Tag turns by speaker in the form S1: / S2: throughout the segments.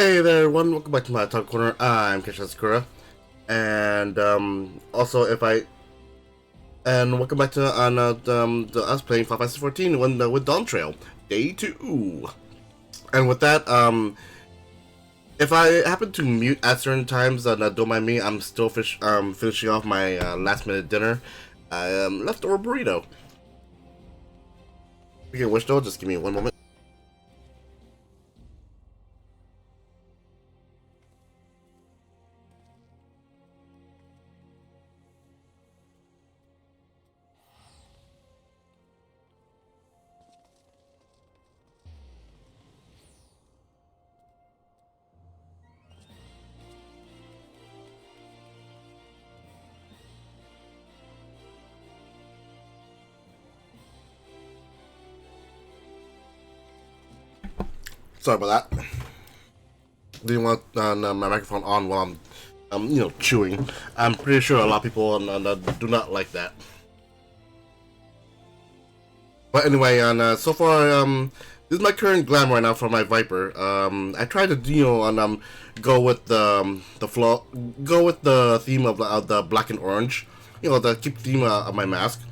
S1: Hey there, everyone. Welcome back to my Talk Corner. I'm Kesha Sakura, and also welcome back to us playing Final Fantasy 14 with Dawntrail Day 2. And with that, if I happen to mute at certain times, don't mind me. I'm still finishing off my last minute dinner, leftover burrito. Speaking of which, though, just give me one moment. Sorry about that. Didn't want my microphone on while I'm chewing. I'm pretty sure a lot of people do not like that. But anyway, so far, this is my current glam right now for my Viper. I tried to go with the flow, go with the theme of the black and orange. The keep theme of my mask.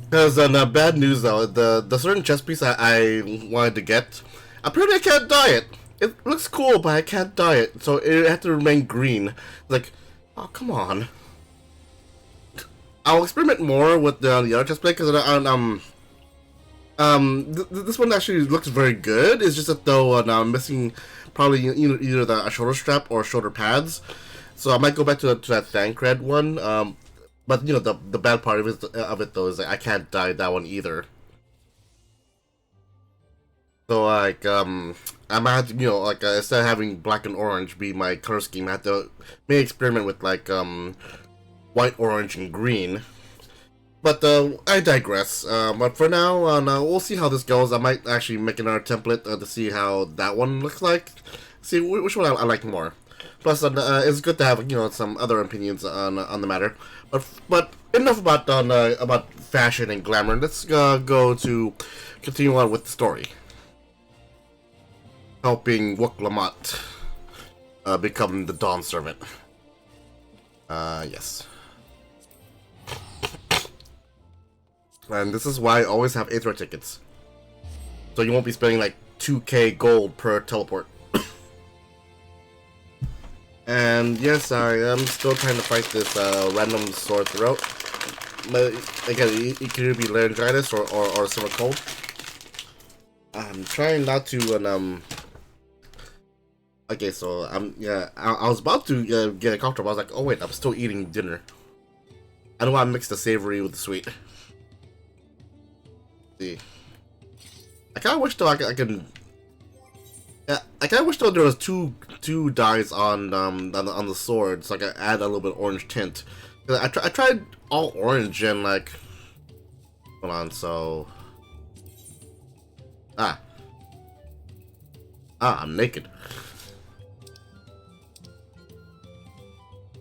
S1: Because bad news though, the certain chest piece I wanted to get, apparently I can't dye it. It looks cool, but I can't dye it, so it had to remain green. Like, oh come on. I'll experiment more with the other chest plate because this one actually looks very good. It's just that though I'm missing probably either a shoulder strap or shoulder pads, so I might go back to that Thancred one. But the bad part of it though is that I can't dye that one either. So like I might have to instead of having black and orange be my color scheme, I have to maybe experiment with like white, orange, and green. But I digress. But for now, we'll see how this goes. I might actually make another template to see how that one looks like. See which one I like more. Plus, it's good to have some other opinions on the matter. But enough about fashion and glamour. Let's go to continue on with the story. Helping Wuk Lamont become the Dawn Servant. Yes. And this is why I always have Aether tickets. So you won't be spending like 2k gold per teleport. And yes, I am still trying to fight this random sore throat. But again, it could either be laryngitis or summer cold. I'm trying not to okay, so I was about to get a cough drop. I was like, oh wait, I'm still eating dinner. I don't want to mix the savory with the sweet. See, I kind of wish though I can. Yeah, I kind of wish though there was two dyes on the sword, so I could add a little bit of orange tint. I tried all orange and like, hold on, so I'm naked.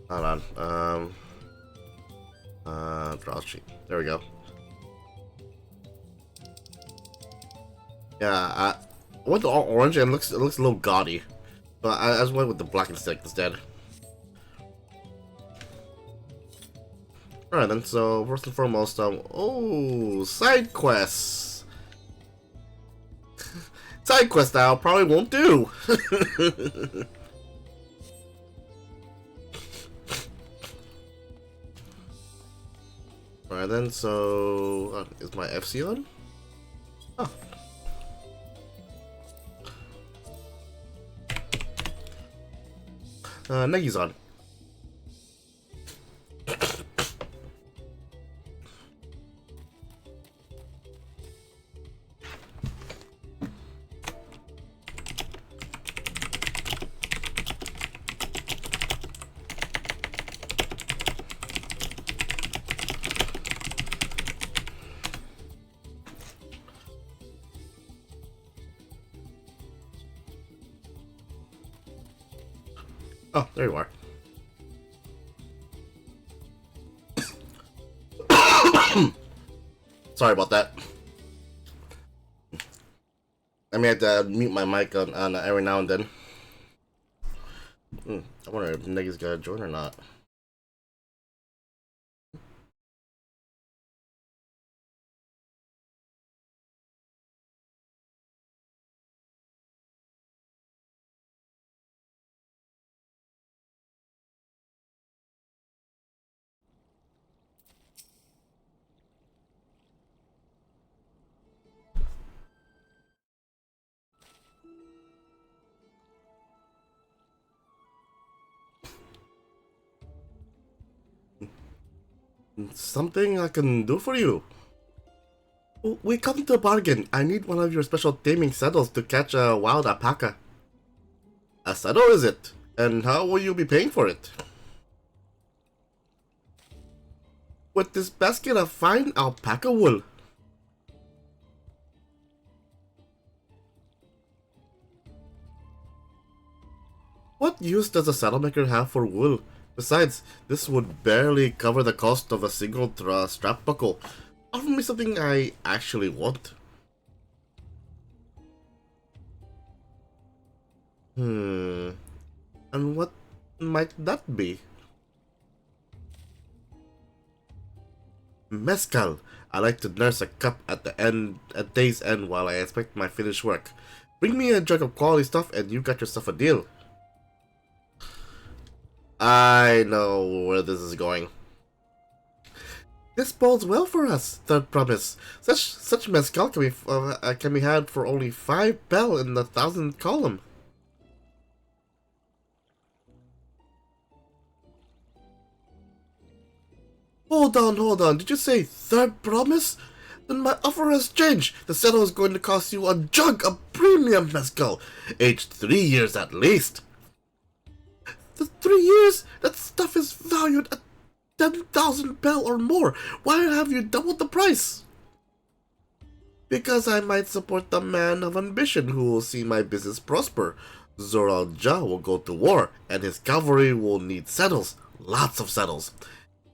S1: Hold on, draw sheet. There we go. Yeah, I went to all orange and it looks a little gaudy. But I just went with the black and stick instead. Alright then, so first and foremost, oh, side quests. Side quest style probably won't do. Alright then, so is my FC on? Oh. Negi's on. Oh, there you are. Sorry about that. I may have to mute my mic on every now and then. I wonder if Nigga's gonna join or not. Something I can do for you. We come to a bargain. I need one of your special taming saddles to catch a wild alpaca. A saddle, is it? And how will you be paying for it? With this basket of fine alpaca wool. What use does a saddle maker have for wool? Besides, this would barely cover the cost of a single strap buckle. Offer me something I actually want. And what might that be? Mezcal. I like to nurse a cup at day's end while I inspect my finished work. Bring me a jug of quality stuff and you got yourself a deal. I know where this is going. This bodes well for us, Third Promise. Such mezcal can be had for only 5 bell in the 1,000th column. Hold on. Did you say Third Promise? Then my offer has changed. The saddle is going to cost you a jug of premium mezcal, aged 3 years at least. The 3 years? That stuff is valued at 10,000 bell or more. Why have you doubled the price? Because I might support the man of ambition who will see my business prosper. Zoral Ja will go to war, and his cavalry will need saddles. Lots of saddles.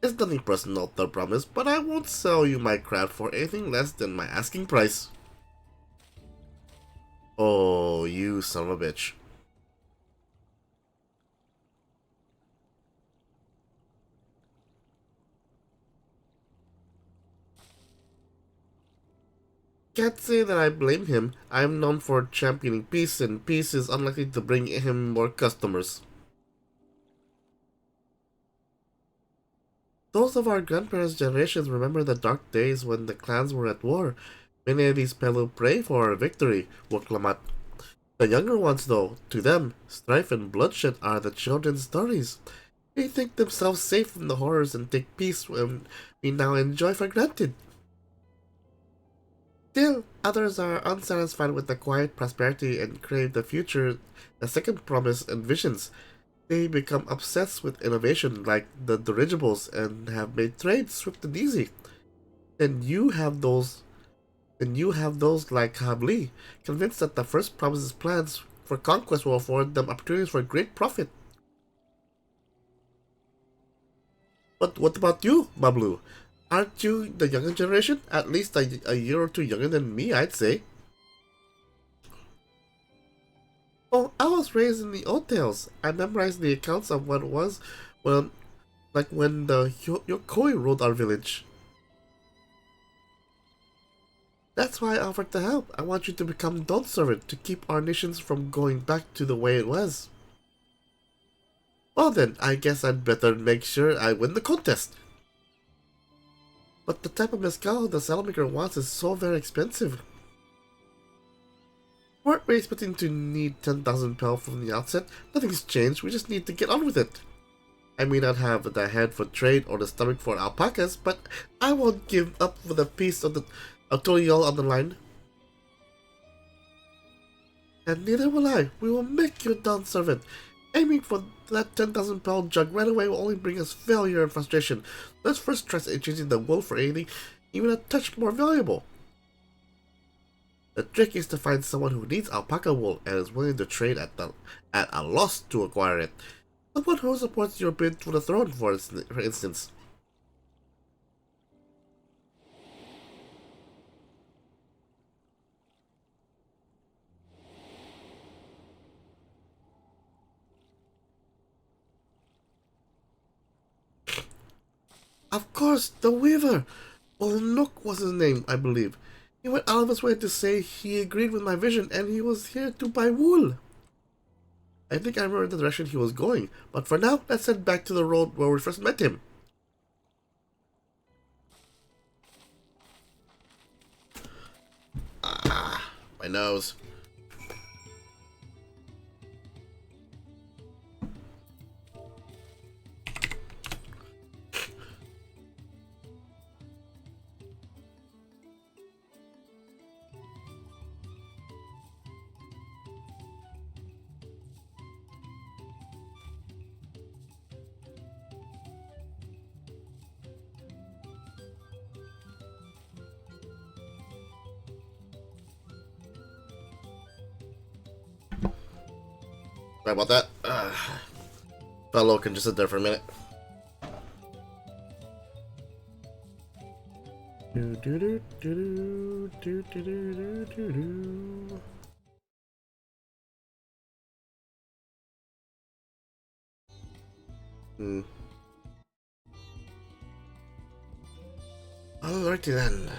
S1: It's nothing personal, I promise, but I won't sell you my craft for anything less than my asking price. Oh, you son of a bitch. Can't say that I blame him. I am known for championing peace, and peace is unlikely to bring him more customers. Those of our grandparents' generations remember the dark days when the clans were at war. Many of these Pelu pray for our victory, Waklamat. The younger ones, though, to them, strife and bloodshed are the children's stories. They think themselves safe from the horrors and take peace when we now enjoy for granted. Still, others are unsatisfied with the quiet prosperity and crave the future the second promise envisions. They become obsessed with innovation like the dirigibles and have made trade swift and easy. Then you have those like Habli, convinced that the first promise's plans for conquest will afford them opportunities for great profit. But what about you, Bablu? Aren't you the younger generation? At least a year or two younger than me, I'd say. Oh, I was raised in the old tales. I memorized the accounts of what it was when, when the Yokoi ruled our village. That's why I offered to help. I want you to become Dawn Servant to keep our nations from going back to the way it was. Well then, I guess I'd better make sure I win the contest. But the type of mezcal the saddlemaker wants is so very expensive. Weren't we expecting to need 10,000 pel from the outset? Nothing's changed, we just need to get on with it. I may not have the head for trade or the stomach for alpacas, but I won't give up with a piece of the Autorial on the line. And neither will I. We will make you a Dawn Servant. Aiming for that 10,000 pound jug right away will only bring us failure and frustration. Let's first try exchanging the wool for anything even a touch more valuable. The trick is to find someone who needs alpaca wool and is willing to trade at a loss to acquire it. Someone who supports your bid for the throne, for instance. Of course, the Weaver! Well, Nook was his name, I believe. He went out of his way to say he agreed with my vision and he was here to buy wool. I think I remember the direction he was going, but for now, let's head back to the road where we first met him. Ah, my nose. Sorry about that. Fellow can just sit there for a minute. Alrighty then.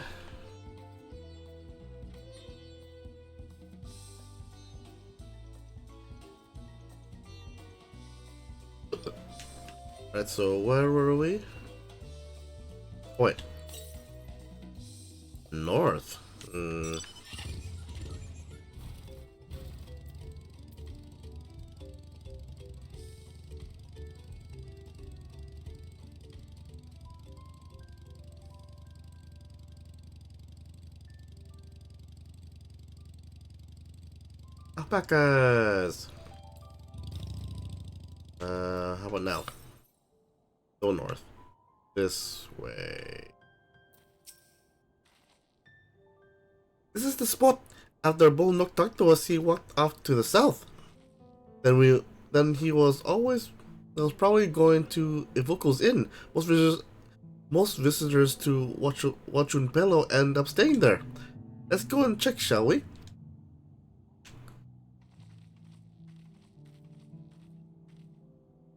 S1: Alright, so where were we? Wait. North? Alpacas! How about now? Go north. This way. This is the spot. After Bull Nook talked to us, he walked off to the south. Then he was probably going to Ivuko's Inn. Most visitors to Wachunpelo end up staying there. Let's go and check, shall we?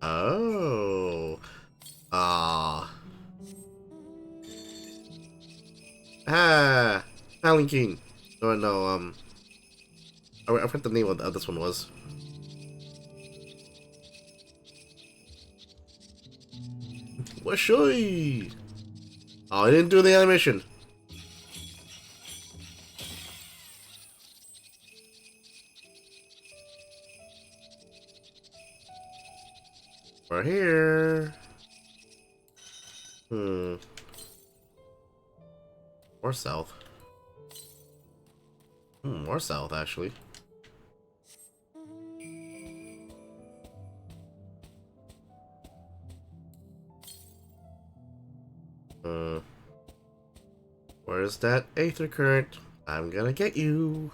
S1: Oh. Palanquin. Oh no, I forgot the name of this one was. Washoy! Oh, I didn't do the animation. We're here. Or south. More south, actually. Where's that aether current? I'm gonna get you.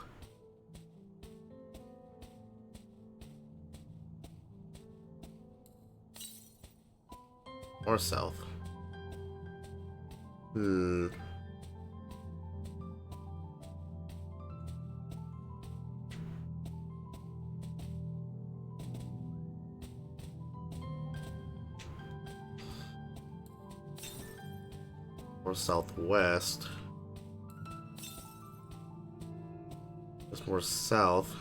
S1: Or south. Or southwest. It's more south.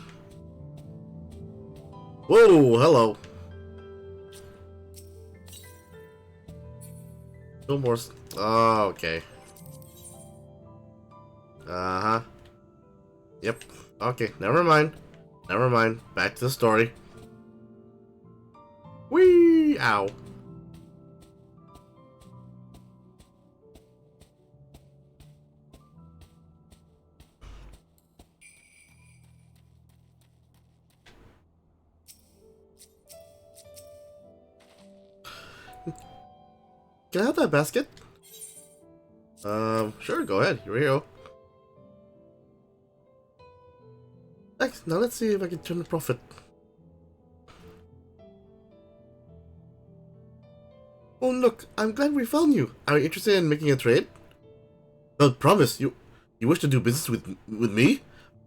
S1: Whoa, hello. No more. Oh, okay. Uh-huh. Yep. Okay, never mind. Never mind. Back to the story. Whee! Ow. Can I have that basket? Sure, go ahead. Here we go. Thanks. Now let's see if I can turn a profit. Oh, look, I'm glad we found you. Are you interested in making a trade? No, promise. You wish to do business with me?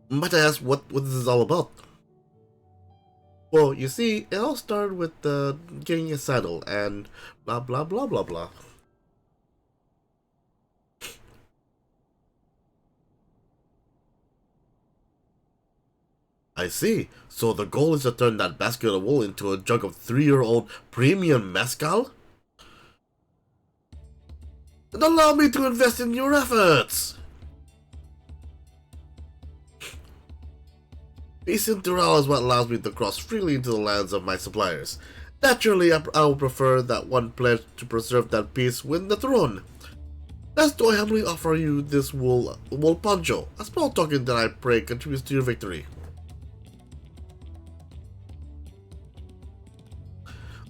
S1: Might I ask what this is all about? Well, you see, it all started with getting a saddle and blah blah blah blah blah. I see. So the goal is to turn that basket of wool into a jug of 3-year-old premium mezcal? And allow me to invest in your efforts! Peace and Doral is what allows me to cross freely into the lands of my suppliers. Naturally, I would prefer that one pledge to preserve that peace win the throne. Thus do I humbly offer you this wool poncho, a small token that I pray contributes to your victory.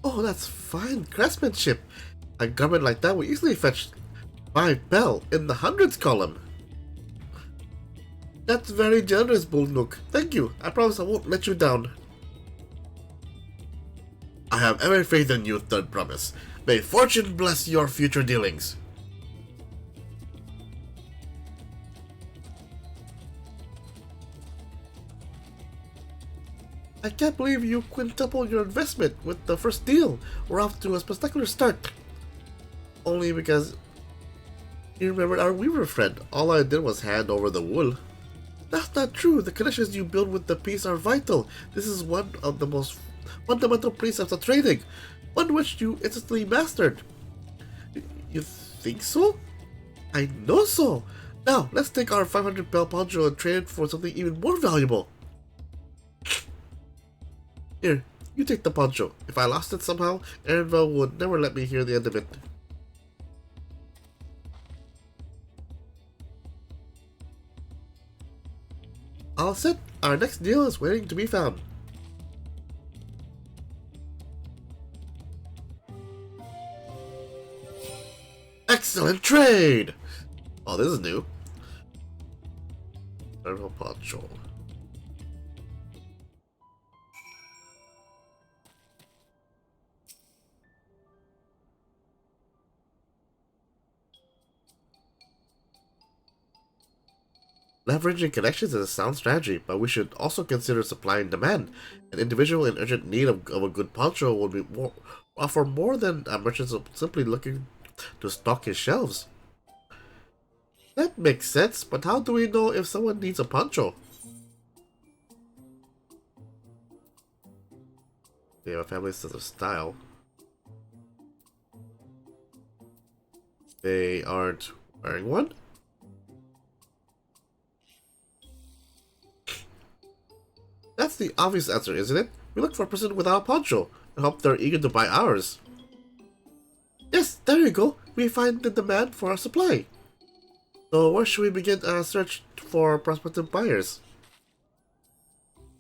S1: Oh, that's fine craftsmanship. A garment like that will easily fetch 5 bell in the hundreds column. That's very generous, Bullnook. Thank you. I promise I won't let you down. I have every faith in you, Third Promise. May fortune bless your future dealings. I can't believe you quintupled your investment with the first deal. We're off to a spectacular start. Only because you remembered our weaver friend. All I did was hand over the wool. That's not true. The connections you build with the piece are vital. This is one of the most fundamental precepts of trading, one which you instantly mastered. You think so? I know so. Now, let's take our 500 bell poncho and trade it for something even more valuable. Here, you take the poncho. If I lost it somehow, Erinville would never let me hear the end of it. All set. Our next deal is waiting to be found. Excellent trade! Oh, this is new. Purple poncho. Leveraging connections is a sound strategy, but we should also consider supply and demand. An individual in urgent need of a good poncho will offer more than a merchant simply looking to stock his shelves. That makes sense, but how do we know if someone needs a poncho? They have a family sense of style. They aren't wearing one? That's the obvious answer, isn't it? We look for a person without a poncho and hope they're eager to buy ours. Yes, there you go. We find the demand for our supply. So where should we begin a search for prospective buyers?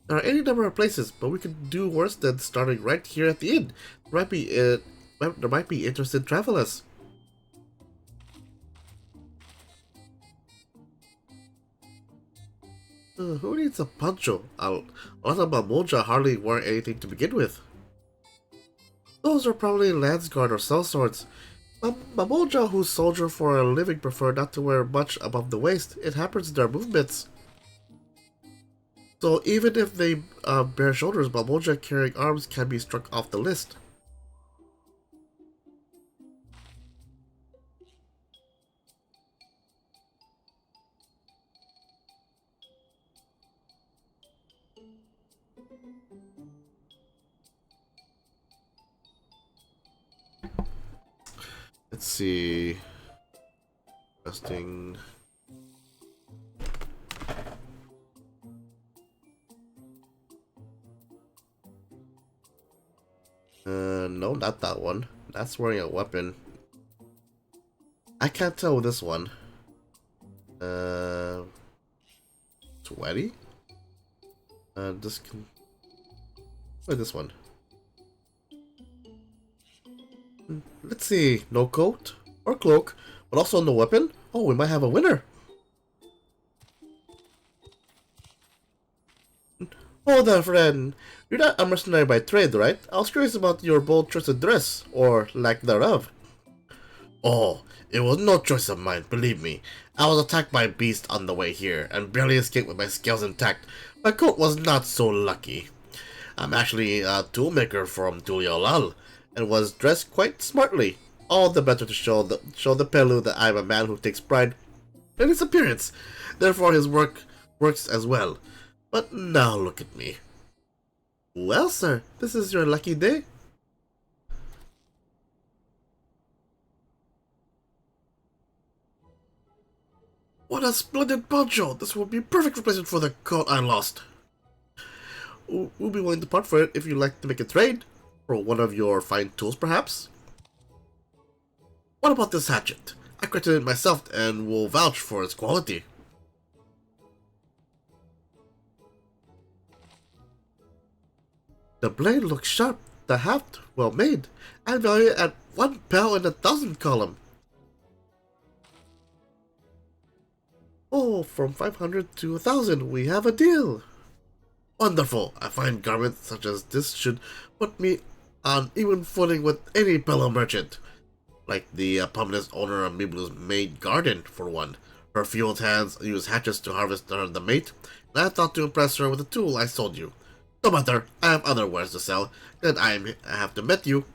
S1: There are any number of places, but we could do worse than starting right here at the inn. There might be interested travelers. Who needs a poncho? A lot of Mamoja hardly wear anything to begin with. Those are probably Landsguard or sellswords. Mamoja who soldier for a living prefer not to wear much above the waist. It hampers their movements. So even if they bare shoulders, Mamoja carrying arms can be struck off the list. Let's see. Resting. No, not that one. That's wearing a weapon. I can't tell with this one. Sweaty? This can. What is this one? Let's see. No coat or cloak, but also no weapon. Oh, we might have a winner. Oh there, friend. You're not a mercenary by trade, right? I was curious about your bold choice of dress, or lack thereof. Oh, it was no choice of mine, believe me. I was attacked by a beast on the way here, and barely escaped with my scales intact. My coat was not so lucky. I'm actually a toolmaker from Tuliolal, and was dressed quite smartly. All the better to show the Pelu that I'm a man who takes pride in his appearance. Therefore his work works as well. But now look at me. Well, sir, this is your lucky day. What a splendid poncho! This would be a perfect replacement for the coat I lost. We'll be willing to part for it if you'd like to make a trade. For one of your fine tools, perhaps? What about this hatchet? I created it myself and will vouch for its quality. The blade looks sharp, the haft well made. I value it at £1 in 1,000 column. Oh, from 500 to 1,000, we have a deal. Wonderful! A fine garment such as this should put me on even footing with any fellow merchant. Like the pumice owner of Miblu's maid garden, for one. Her fueled hands use hatchets to harvest the mate, and I thought to impress her with the tool I sold you. No matter, I have other wares to sell, and I have to met you.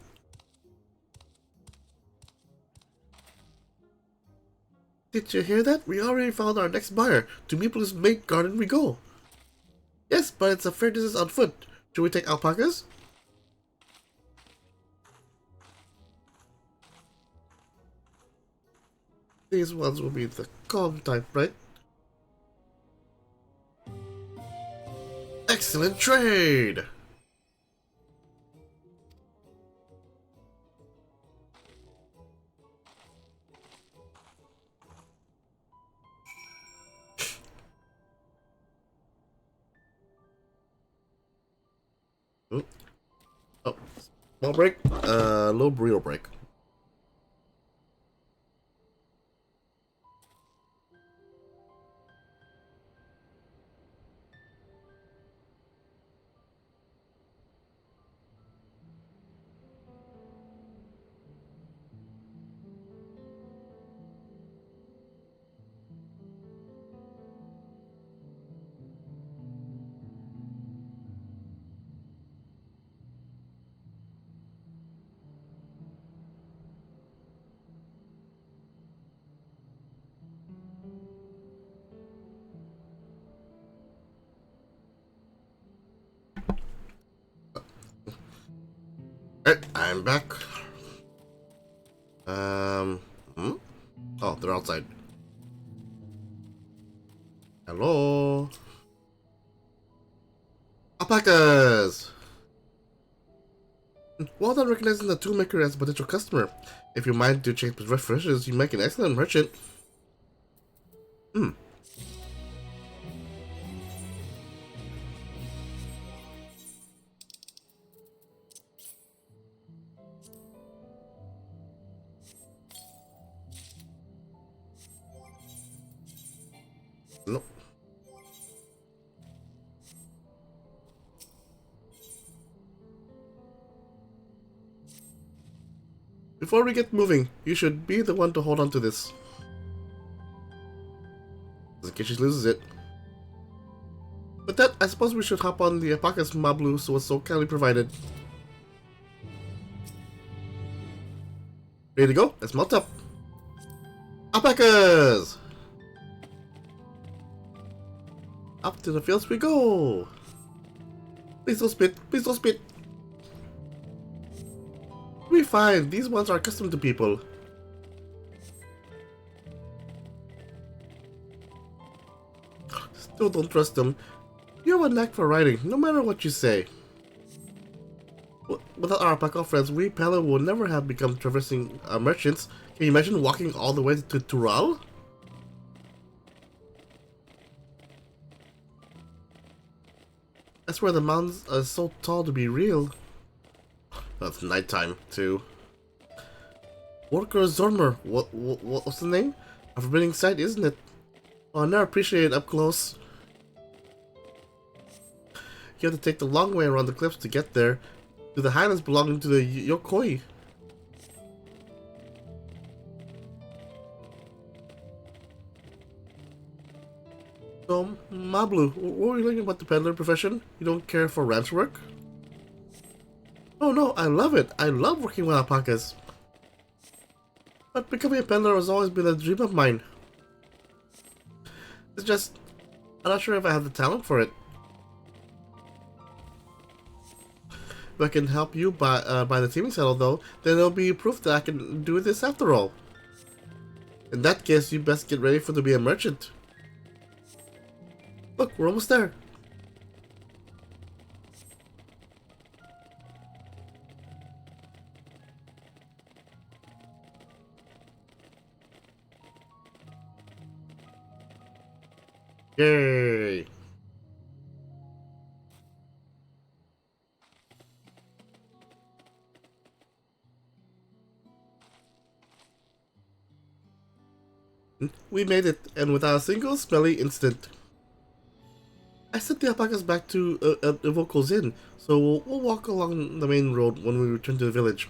S1: Did you hear that? We already found our next buyer. To Miblu's maid garden we go. Yes, but it's a fair distance on foot. Should we take alpacas? These ones will be the calm type, right? Excellent trade! Oh, small break, low burrito break. Alright, I'm back. Oh, they're outside. Hello? Alpacas! Well done recognizing the toolmaker as a potential customer. If you mind to change refreshes, you make an excellent merchant. No. Before we get moving, you should be the one to hold on to this. In case she loses it. With that, I suppose we should hop on the alpacas Mablu was so kindly provided. Ready to go? Let's mount up. Alpacas! Up to the fields we go! Please don't spit, please don't spit! We'll be fine, these ones are accustomed to people. Still don't trust them. You have a knack for riding, no matter what you say. Without our alpaca friends, we Pala would never have become traversing merchants. Can you imagine walking all the way to Tural? That's where the mountains are so tall to be real. That's nighttime too. Worker Zormer, what's the name? A forbidding sight, isn't it? Oh, I never appreciate it up close. You have to take the long way around the cliffs to get there, to the highlands belonging to the Yokoi. So, Mablu, what were you thinking about the peddler profession? You don't care for ranch work? Oh no, I love it. I love working with alpacas. But becoming a peddler has always been a dream of mine. It's just, I'm not sure if I have the talent for it. If I can help you buy the teaming saddle, though, then it'll be proof that I can do this after all. In that case, you best get ready for to be a merchant. Look, we're almost there. Yay! We made it, and without a single smelly incident. I sent the alpacas back to Evoco's Inn, so we'll walk along the main road when we return to the village.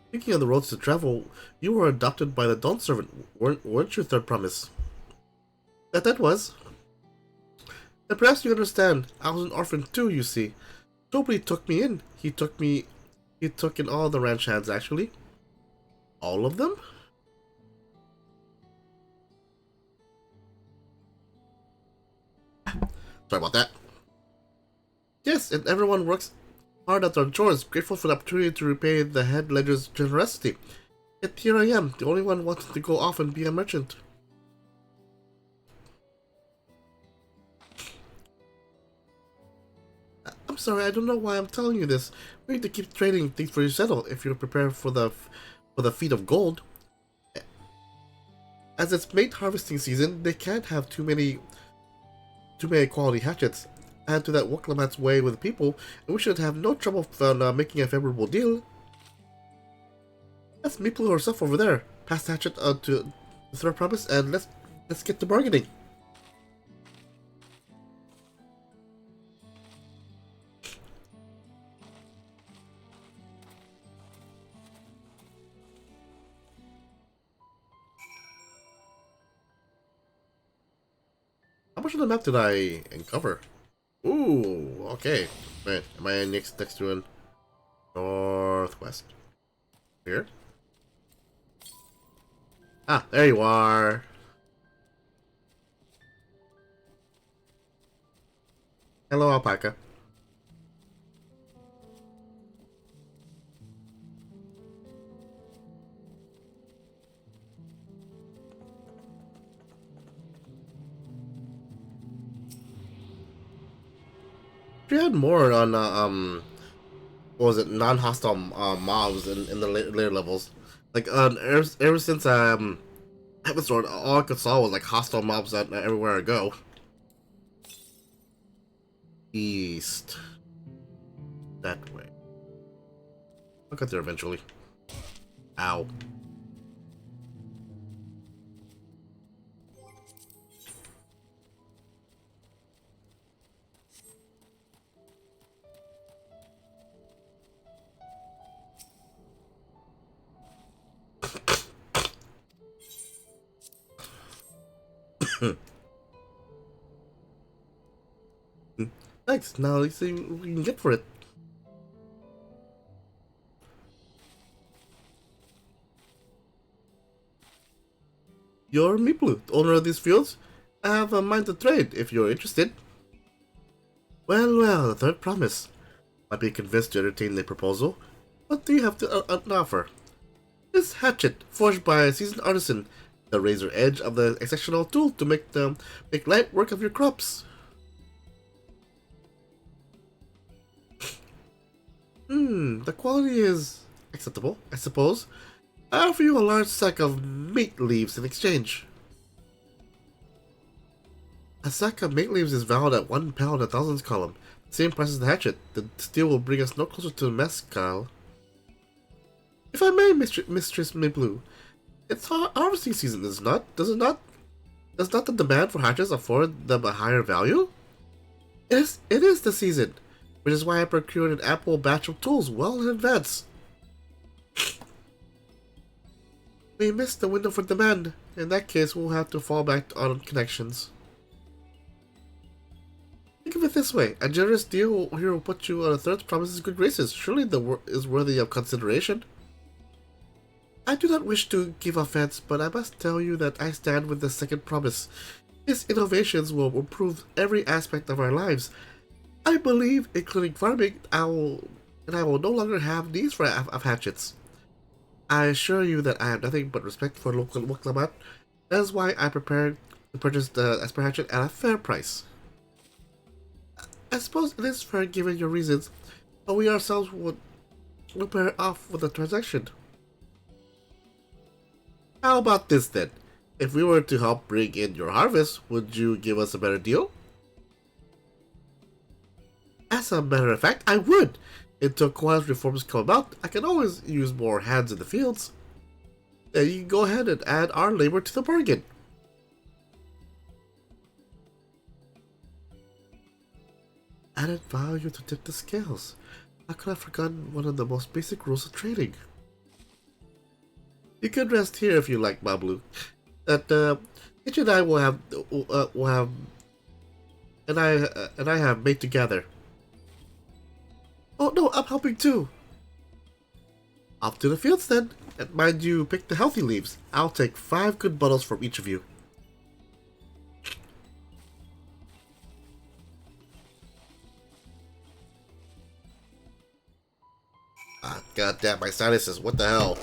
S1: Speaking of the roads to travel, you were adopted by the Dawn Servant, weren't you, Third Promise? That was. And perhaps you understand, I was an orphan too, you see. Nobody took me in. He took in all the ranch hands, actually. All of them? Sorry about that. Yes, and everyone works hard at their chores, grateful for the opportunity to repay the head ledger's generosity. Yet here I am, the only one wanting to go off and be a merchant. I'm sorry, I don't know why I'm telling you this. We need to keep trading things for your saddle if you're prepared for the feat of gold. As it's mate harvesting season, they can't have too many quality hatchets. Add to that Woklamat's way with people, and we should have no trouble making a favorable deal. That's Meeple herself over there. Pass the hatchet to the Third Promise, and let's get to bargaining. How much of the map did I uncover? Ooh, okay. Man, am I next to an northwest? Here? Ah, there you are. Hello, alpaca. We had more on what was it, non-hostile mobs in the later levels. Like ever since episode, all I could saw was like hostile mobs everywhere I go. East, that way. I'll get there eventually. Ow. Thanks. Now let's see what we can get for it. You're Meeple, the owner of these fields. I have a mind to trade if you're interested. Well, the Third Promise. Might be convinced to entertain the proposal. What do you have to offer? This hatchet, forged by a seasoned artisan, the razor edge of the exceptional tool to make light work of your crops. The quality is acceptable, I suppose. I offer you a large sack of mate leaves in exchange. A sack of mate leaves is valued at 1 pound a thousand's column. Same price as the hatchet. The steel will bring us no closer to the mescal. If I may, Mistress Miblu, it's harvesting season, does it not? Does not the demand for hatchets afford them a higher value? It is the season, which is why I procured an ample batch of tools well in advance. We missed the window for demand. In that case, we'll have to fall back on connections. Think of it this way: a generous deal here will put you on a Third Promise's good graces. Surely is worthy of consideration. I do not wish to give offense, but I must tell you that I stand with the Second Promise. His innovations will improve every aspect of our lives. I believe, including farming, and I will no longer have needs for of hatchets. I assure you that I have nothing but respect for local Wuklamat. That is why I prepared to purchase the Esper hatchet at a fair price. I suppose it is fair given your reasons, but we ourselves would pair off with the transaction. How about this then? If we were to help bring in your harvest, would you give us a better deal? As a matter of fact, I would. Until Kawhi's reforms come about, I can always use more hands in the fields. Then you can go ahead and add our labor to the bargain. Added value to tip the scales. How could I have forgotten one of the most basic rules of trading? You can rest here if you like, Bablu. That Hitch and I and I have made together. Oh no, I'm helping too. Off to the fields then. And mind you, pick the healthy leaves. I'll take 5 good bottles from each of you. Ah, goddamn, my sinuses, what the hell?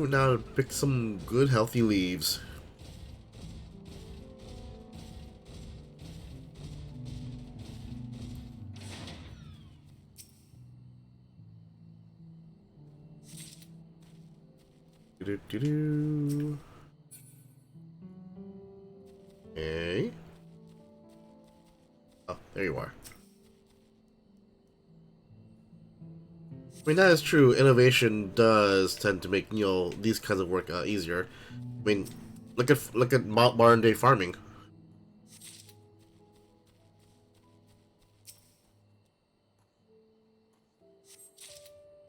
S1: Now pick some good healthy leaves. Okay. Oh, there you are. I mean, that is true. Innovation does tend to make, these kinds of work easier. I mean, look at modern day farming.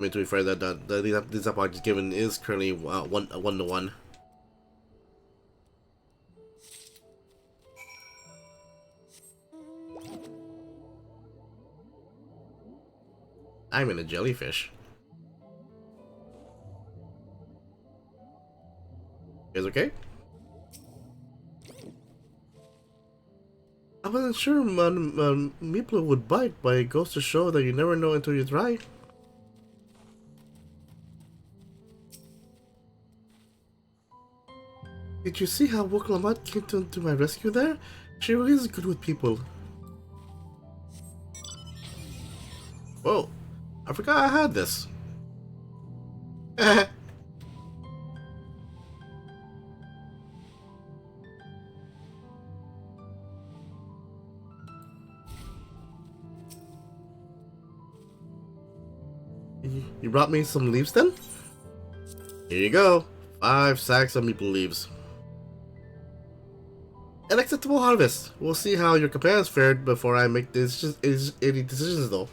S1: I mean, to be fair, that the example I just given is currently one to one. I'm in a jellyfish. You guys okay? I wasn't sure Meepler would bite, but it goes to show that you never know until you try. Did you see how Woklamat came to my rescue there? She really is good with people. Whoa, I forgot I had this. You brought me some leaves then? Here you go. 5 sacks of maple leaves. An acceptable harvest. We'll see how your companions fared before I make any decisions though.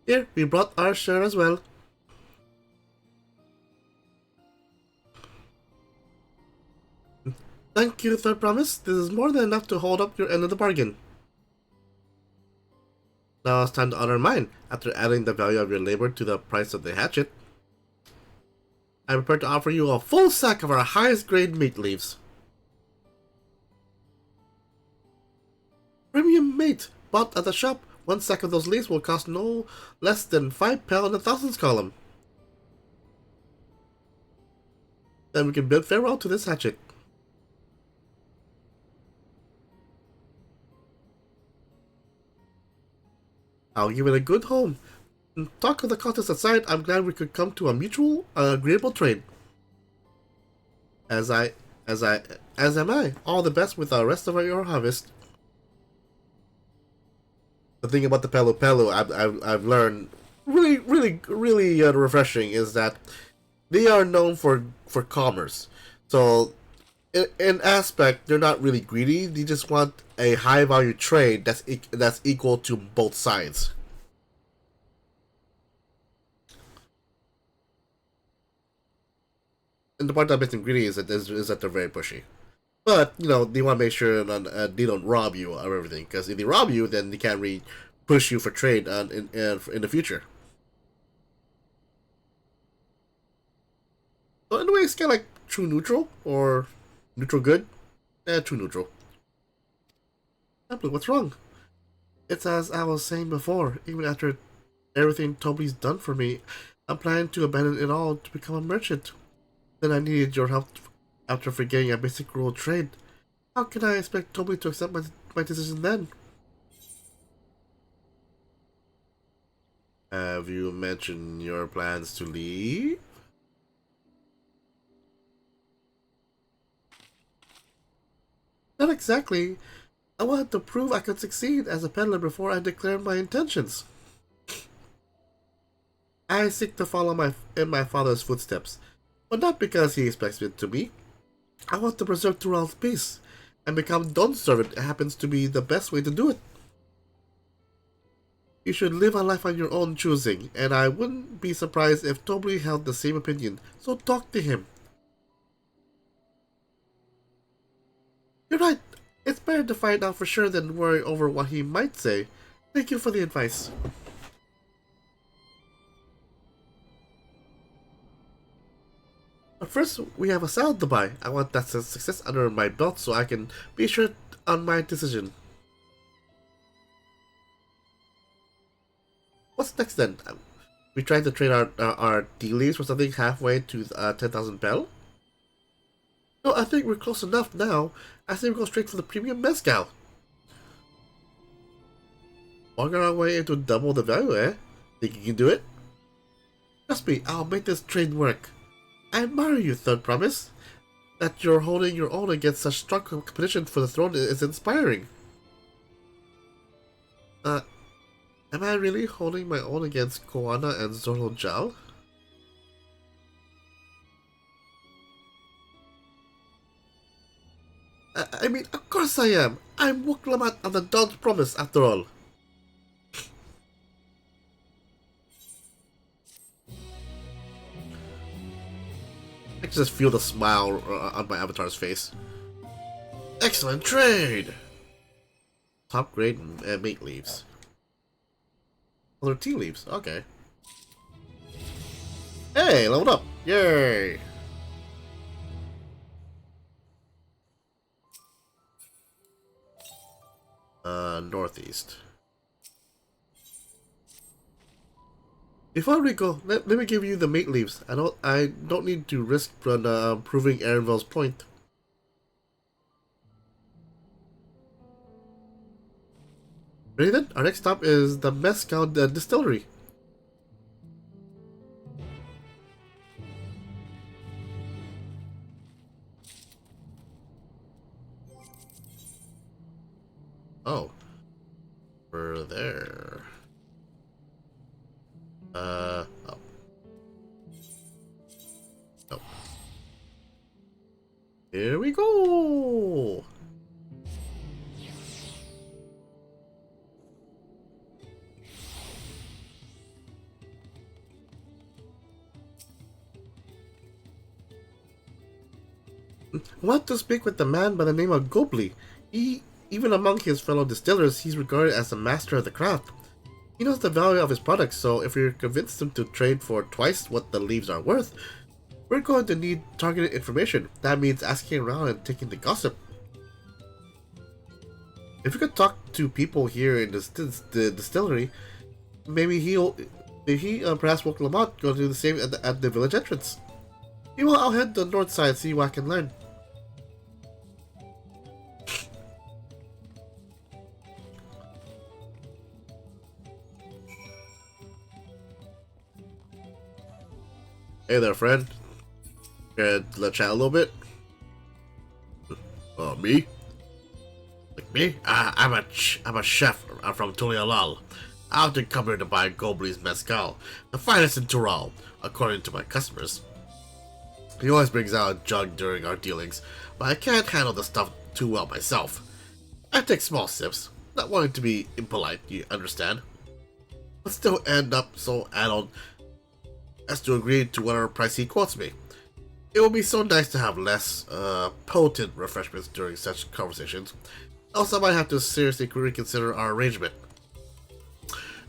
S1: Here, we brought our share as well. Thank you, Third Promise. This is more than enough to hold up your end of the bargain. Now it's time to honor mine. After adding the value of your labor to the price of the hatchet, I'm prepared to offer you a full sack of our highest grade meat leaves. Premium meat bought at the shop. 1 sack of those leaves will cost no less than 5 pel in the thousands column. Then we can bid farewell to this hatchet. I'll give it a good home. Talk of the contest aside, I'm glad we could come to a mutual, agreeable trade. As am I. All the best with the rest of your harvest. The thing about the Pelu Pelu I've learned really refreshing is that they are known for commerce. So in aspect, they're not really greedy. They just want a high value trade that's equal to both sides. And the part that makes them greedy is that they're very pushy. But you know they want to make sure that they don't rob you of everything. Because if they rob you, then they can't really push you for trade in the future. So in a way, it's kind of like true neutral or neutral good. True neutral. What's wrong? It's as I was saying before. Even after everything Toby's done for me, I'm planning to abandon it all to become a merchant. Then I needed your help after forgetting a basic rule of trade. How can I expect Toby to accept my decision then? Have you mentioned your plans to leave? Not exactly. I wanted to prove I could succeed as a peddler before I declared my intentions. I seek to follow in my father's footsteps, but not because he expects it to be. I want to preserve Tural's peace, and become Dawn's servant happens to be the best way to do it. You should live a life on your own choosing, and I wouldn't be surprised if Toby held the same opinion, so talk to him. You're right. It's better to find out for sure than worry over what he might say. Thank you for the advice. But first, we have a salad to buy. I want that success under my belt so I can be sure on my decision. What's next then? We try to trade our tea leaves for something halfway to 10,000 bell? No, I think we're close enough now. I say we go straight for the premium mezcal. Walking our way into double the value, eh? Think you can do it? Trust me, I'll make this trade work. I admire you, Third Promise. That you're holding your own against such strong competition for the throne is inspiring. Am I really holding my own against Koana and Zorlo Jal? I mean, of course I am. I'm Wuklamat of the Dawn's Promise, after all. I can just feel the smile on my avatar's face. Excellent trade! Top grade mate leaves. Oh, they're tea leaves. Okay. Hey, leveled up! Yay! Northeast. Before we go, let me give you the mate leaves. I don't need to risk proving Erenvel's point. Ready then? Our next stop is the Mezcal Distillery. Oh. We're there. Oh. Oh. Here we go! I want to speak with the man by the name of Gobli. Even among his fellow distillers, he's regarded as a master of the craft. He knows the value of his products, so if we convince him to trade for twice what the leaves are worth, we're going to need targeted information. That means asking around and taking the gossip. If we could talk to people here in the distillery, maybe perhaps will Lamont go do the same at the village entrance. Meanwhile, I'll head to the north side, see what I can learn. Hey there, friend. Let's chat a little bit. Me? Like me? I'm a chef. I'm from Tulialal. I often come here to buy Gobli's mezcal, the finest in Tural, according to my customers. He always brings out a jug during our dealings, but I can't handle the stuff too well myself. I take small sips, not wanting to be impolite, you understand? But still end up so addled as to agree to whatever price he quotes me. It would be so nice to have less potent refreshments during such conversations. Also, I might have to seriously reconsider our arrangement.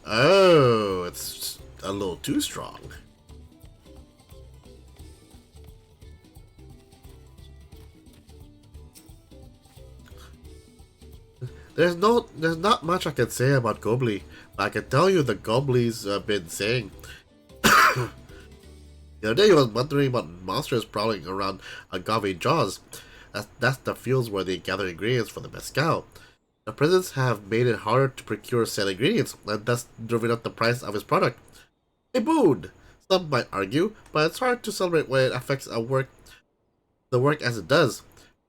S1: Oh, it's a little too strong. There's not much I can say about Gobly, but I can tell you the Gobly's been saying. The other day he was wondering about monsters prowling around agave jaws. That's the fields where they gather ingredients for the mezcal. The prisons have made it harder to procure said ingredients, and thus driven up the price of his product. A boon, some might argue, but it's hard to celebrate when it affects the work as it does.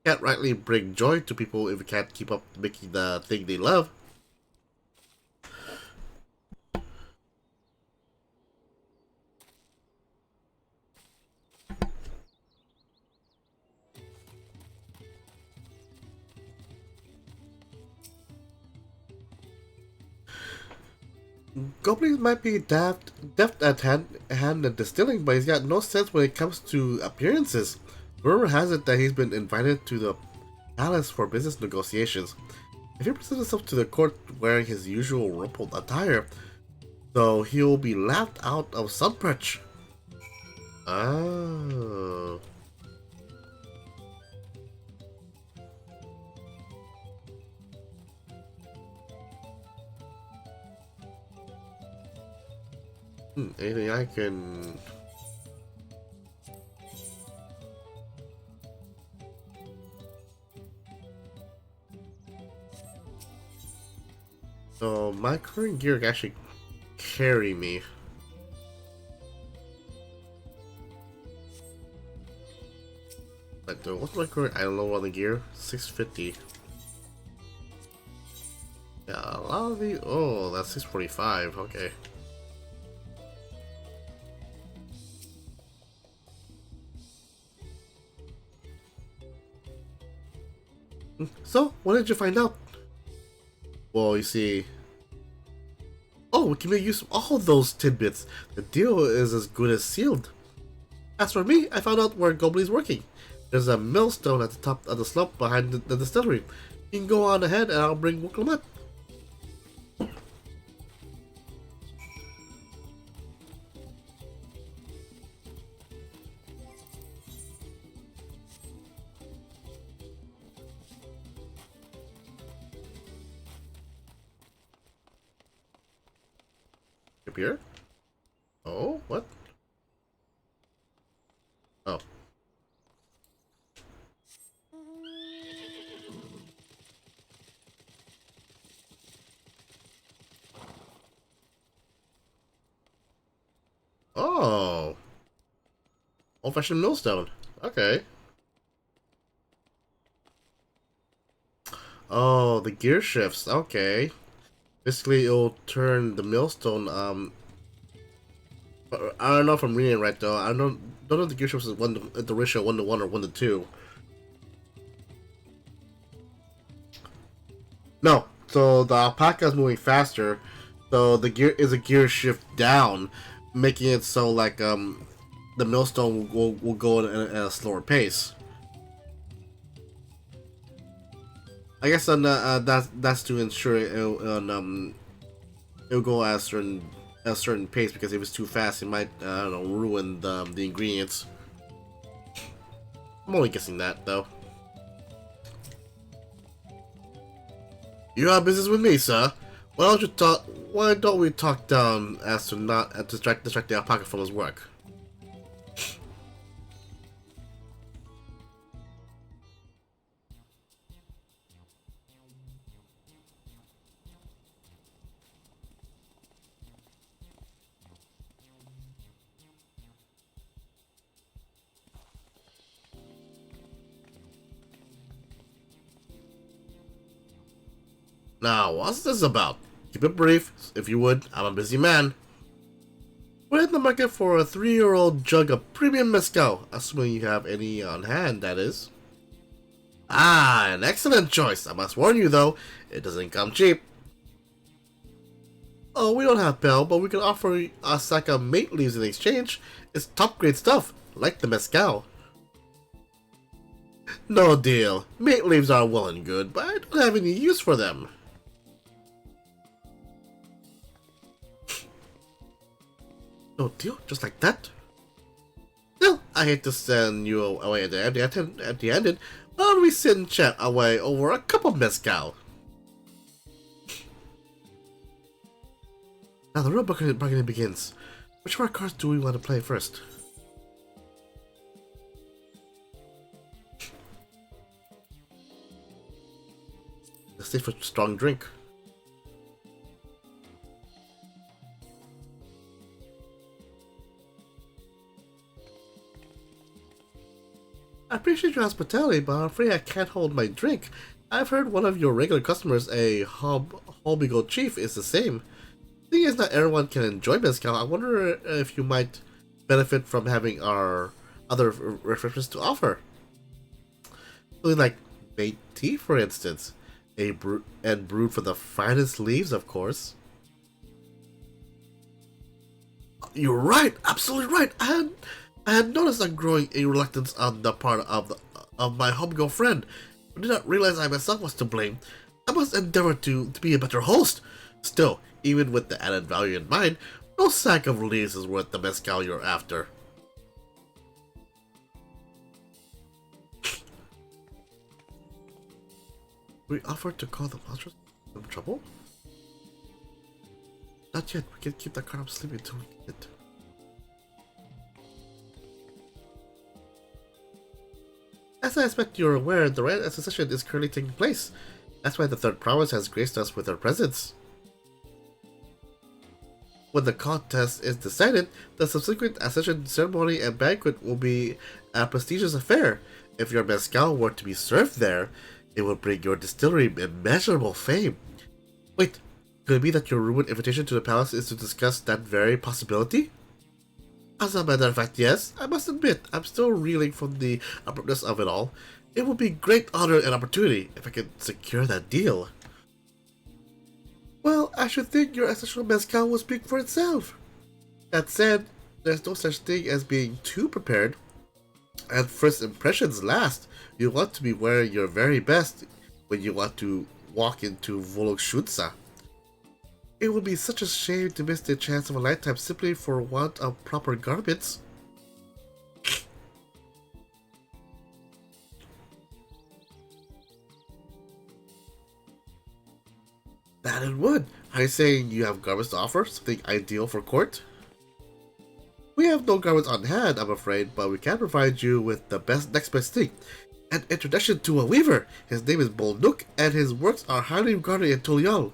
S1: Can't rightly bring joy to people if you can't keep up making the thing they love. Goblins might be deft at hand at distilling, but he's got no sense when it comes to appearances. Rumor has it that he's been invited to the palace for business negotiations. If he presents himself to the court wearing his usual rumpled attire, so he'll be laughed out of Sunperch. Oh. Anything I can... So my current gear can actually carry me. But what's my current item level on the gear? 650. Yeah, a lot of the... Oh, that's 645. Okay. So, what did you find out? Well, you see... Oh, we can make use of all those tidbits. The deal is as good as sealed. As for me, I found out where Goblin's working. There's a millstone at the top of the slope behind the distillery. You can go on ahead and I'll bring Wooklum up. Up here? Oh, what? Oh. Oh. Old-fashioned millstone. Okay. Oh, the gear shifts. Okay. Basically, it'll turn the millstone. I don't know if I'm reading it right though. I don't know if the gear shifts is the ratio 1-to-1 or 1-to-2. No. So the alpaca is moving faster. So the gear is a gear shift down, making it so like the millstone will go at a slower pace. I guess that's to ensure it'll go at a certain pace, because if it's too fast, it might I don't know, ruin the ingredients. I'm only guessing that though. You have business with me, sir. Why don't we talk down as to not distract the alpaca from his work? Now, what's this about? Keep it brief, if you would. I'm a busy man. We're in the market for a 3-year-old jug of premium mezcal, assuming you have any on hand, that is. Ah, an excellent choice. I must warn you, though, it doesn't come cheap. Oh, we don't have Bell, but we can offer a sack of mate leaves in exchange. It's top-grade stuff, like the mezcal. No deal. Mate leaves are well and good, but I don't have any use for them. No deal? Just like that? Still, I hate to send you away at the end, but I'll we sit and chat away over a cup of mezcal. Now the real bargaining begins. Which of our cards do we want to play first? Let's stay for strong drink. I appreciate your hospitality, but I'm afraid I can't hold my drink. I've heard one of your regular customers, a Hobigo chief, is the same. The thing is, not everyone can enjoy mezcal. I wonder if you might benefit from having our other refreshments to offer. Something like mate tea, for instance. And brewed from the finest leaves, of course. You're right, absolutely right. I had noticed a growing reluctance on the part of my homegirl friend. I did not realize I myself was to blame. I must endeavor to be a better host. Still, even with the added value in mind, no sack of leaves is worth the mezcal you're after. We offered to call the monsters in trouble? Not yet. We can keep that card up sleeping until we get it. As I expect you're aware, the Riot Association is currently taking place. That's why the Third Province has graced us with her presence. When the contest is decided, the subsequent accession ceremony and banquet will be a prestigious affair. If your mezcal were to be served there, it will bring your distillery immeasurable fame. Wait, could it be that your rumored invitation to the palace is to discuss that very possibility? As a matter of fact, yes. I must admit, I'm still reeling from the abruptness of it all. It would be great honor and opportunity if I could secure that deal. Well, I should think your ancestral mezcal will speak for itself. That said, there's no such thing as being too prepared. And first impressions last. You want to be wearing your very best when you want to walk into Volokshutsa. It would be such a shame to miss the chance of a lifetime simply for want of proper garments. That it would. Are you saying you have garments to offer? Something ideal for court? We have no garments on hand, I'm afraid, but we can provide you with the next best thing. An introduction to a weaver. His name is Bolnook, and his works are highly regarded in Tulial.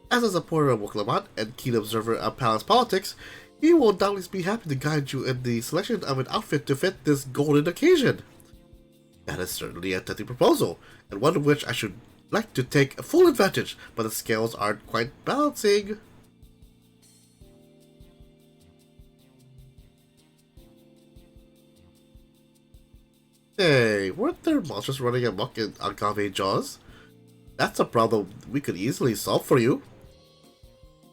S1: As a supporter of Woklamat and keen observer of palace politics, he will doubtless be happy to guide you in the selection of an outfit to fit this golden occasion. That is certainly a tempting proposal, and one of which I should like to take full advantage, but the scales aren't quite balancing. Hey, weren't there monsters running amok in Agave Jaws? That's a problem we could easily solve for you.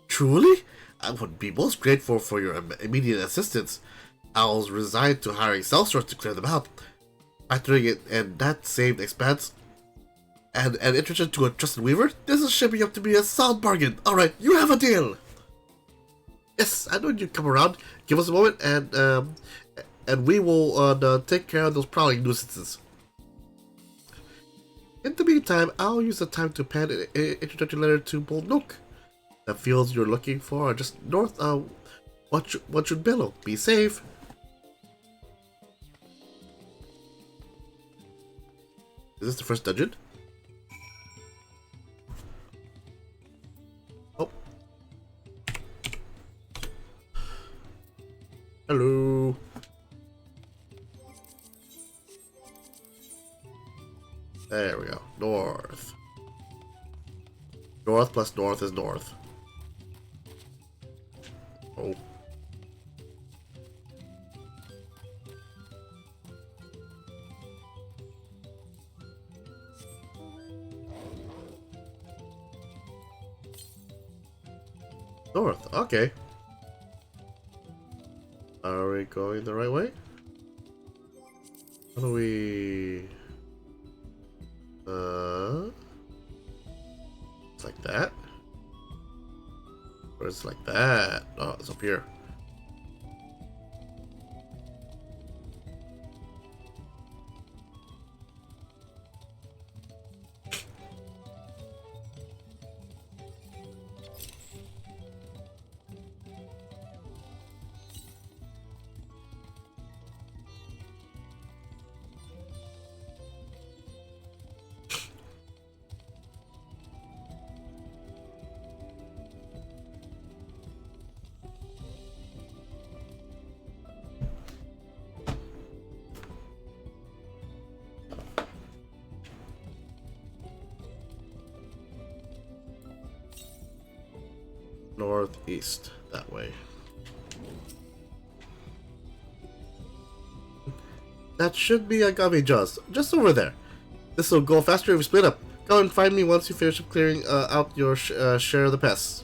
S1: Truly? I would be most grateful for your immediate assistance. I'll resign to hiring sellswords to clear them out. Factoring it and that saved expense and an introduction to a trusted weaver, this is shaping up to be a solid bargain. Alright, you have a deal! Yes, I know you'd come around. Give us a moment and we will take care of those prowling nuisances. In the meantime, I'll use the time to pen an introductory letter to Bolnook. The fields you're looking for are just north of what should billow. Be safe. Is this the first dungeon? Oh. Hello. There we go. North. North plus north is north. Oh. North, okay. Are we going the right way? How do we... It's like that? Or it's like that? Oh, it's up here. Northeast, that way. That should be agave just over there. This will go faster if we split up. Go and find me once you finish clearing out your share of the pests.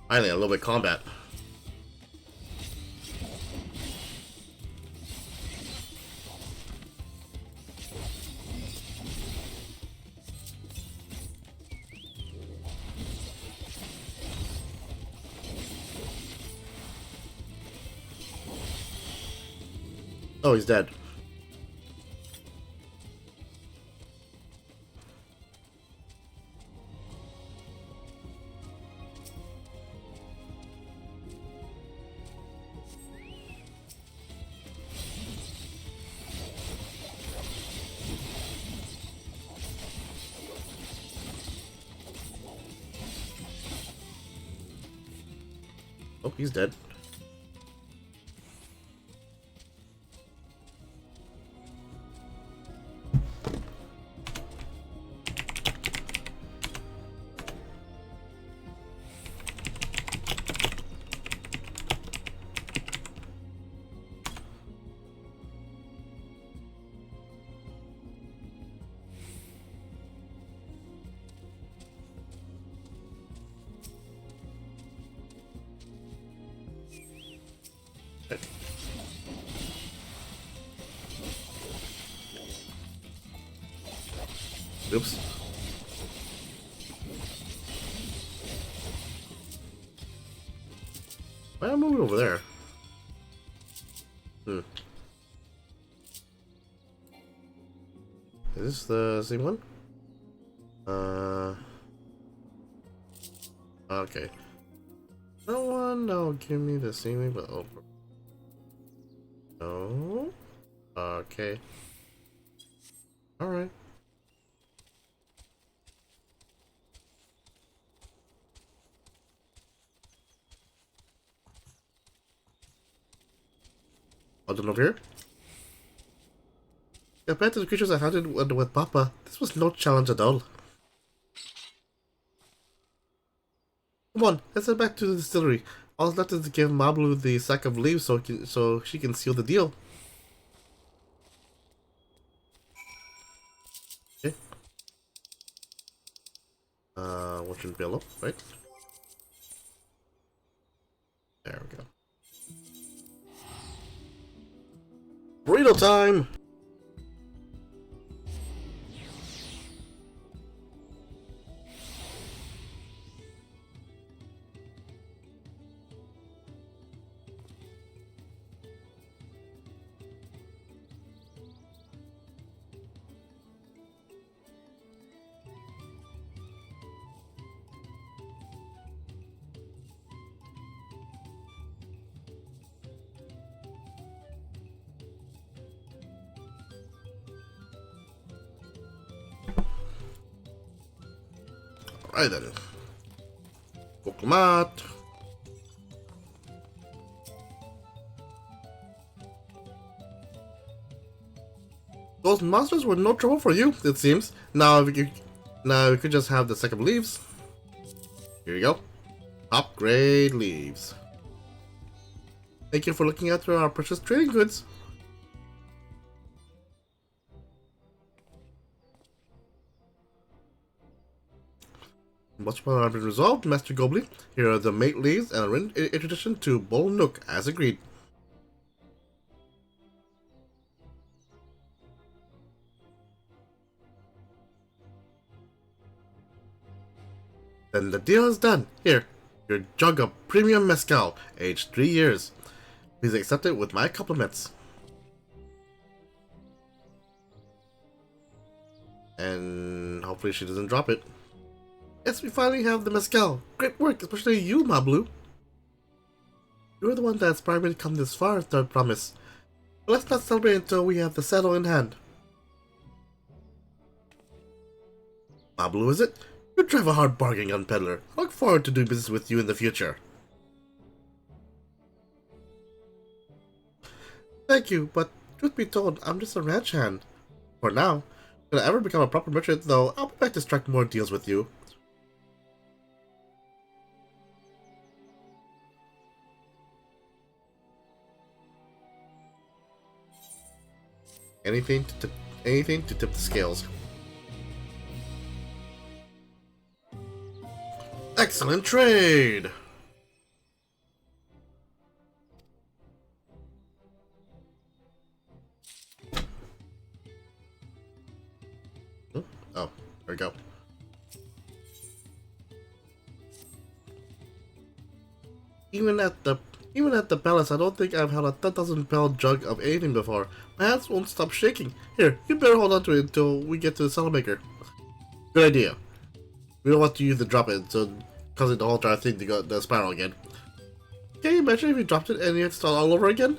S1: Finally, a little bit of combat. Oh, he's dead. Oh, he's dead. Oops. Why am I moving over there? Is this the same one? Okay. That one, that'll give me the same thing, but over. No. Okay. Alright. I'll do over here. Compared to the creatures I hunted with Papa, this was no challenge at all. Come on, let's head back to the distillery. All that's left is to give Mablu the sack of leaves so she can seal the deal. Okay. Watching Bill up, right? There we go. Burrito time! Right then. Cocomat. Those monsters were no trouble for you, it seems. Now we could just have the second leaves. Here you go. Upgrade leaves. Thank you for looking after our precious trading goods. Much more have been resolved, Master Goblin. Here are the mate leaves and an introduction to Bull Nook, as agreed. Then the deal is done. Here, your jug of premium mezcal, aged 3 years. Please accept it with my compliments. And hopefully she doesn't drop it. Yes, we finally have the mezcal. Great work, especially you, Mablu. You're the one that inspired me to come this far, Third Promise. But let's not celebrate until we have the saddle in hand. Mablu, is it? You drive a hard bargain, young peddler. I look forward to doing business with you in the future. Thank you, but truth be told, I'm just a ranch hand. For now. If I ever become a proper merchant, though, I'll be back to strike more deals with you. Anything to tip the scales. Excellent trade! Oh, there we go. Even at the palace, I don't think I've had a 10,000-pound jug of anything before. My hands won't stop shaking. Here, you better hold on to it until we get to the saddle maker. Good idea. We don't want to use the drop it, so causing the whole entire thing to go the spiral again. Can you imagine if you dropped it and you had to start all over again?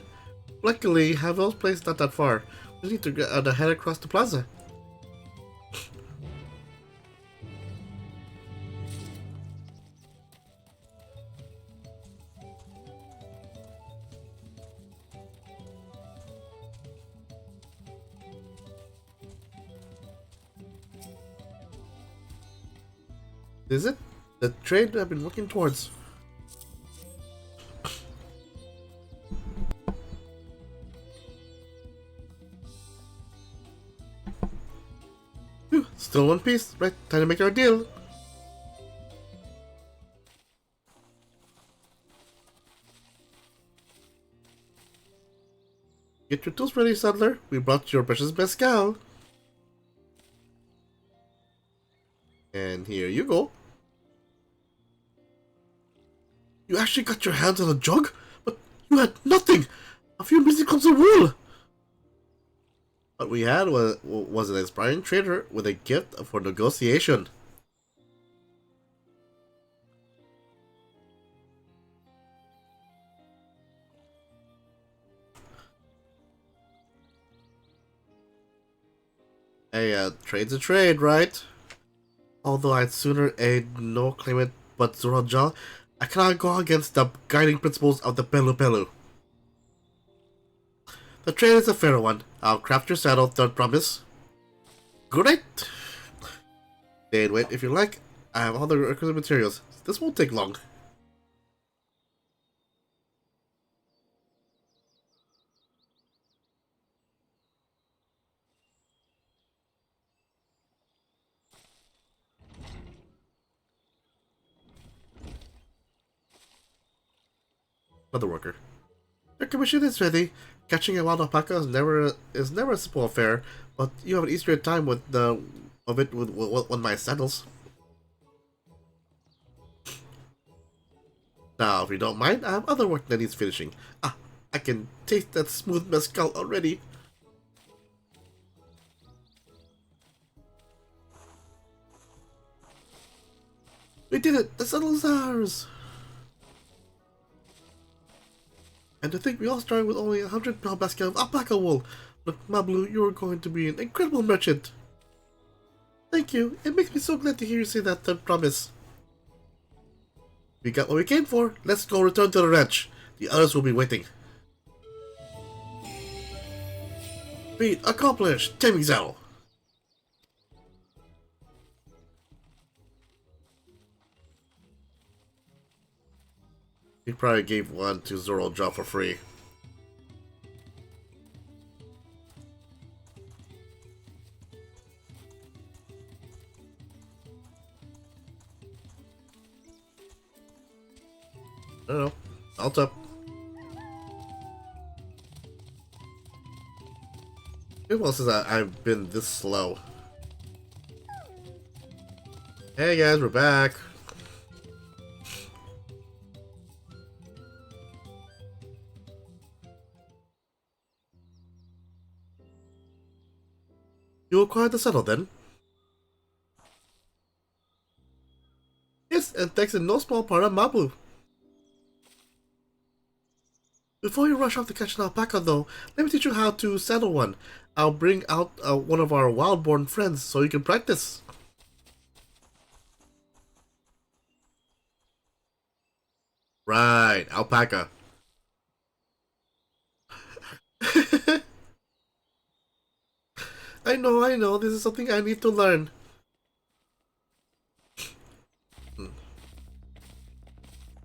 S1: Luckily, Havel's place not that far. We need to head across the plaza. Is it? The trade I've been working towards. Phew, still one piece. Right, time to make our deal. Get your tools ready, Saddler. We brought your precious mezcal. And here you go. You actually got your hands on a jug? But you had nothing! A few measly clumps of wool! What we had was an aspiring trader with a gift for negotiation. Hey, trade's a trade, right? Although I'd sooner aid no claimant but Zoroja, I cannot go against the guiding principles of the Pelu Pelu. The trade is a fair one. I'll craft your saddle, Third Promise. Great! Stay and wait if you like. I have all the requisite materials. This won't take long. Another worker. Your commission is ready. Catching a wild alpaca is never a simple affair, but you have an easier time with with my saddles. Now, if you don't mind, I have other work that needs finishing. Ah, I can taste that smooth mezcal already. We did it! The saddle is ours! And to think we all started with only 100-pound basket of alpaca wool. Look, Mablu, you are going to be an incredible merchant. Thank you. It makes me so glad to hear you say that, I promise. We got what we came for. Let's go return to the ranch. The others will be waiting. Feat accomplished. Taming Saddle. He probably gave one to Zoro Jaw for free. I don't know. Alt up. Who else is that I've been this slow? Hey guys, we're back. You acquired the saddle then? Yes, and thanks in no small part of Mabu. Before you rush off to catch an alpaca though, let me teach you how to saddle one. I'll bring out one of our wild-born friends so you can practice. Right, alpaca. I know, this is something I need to learn.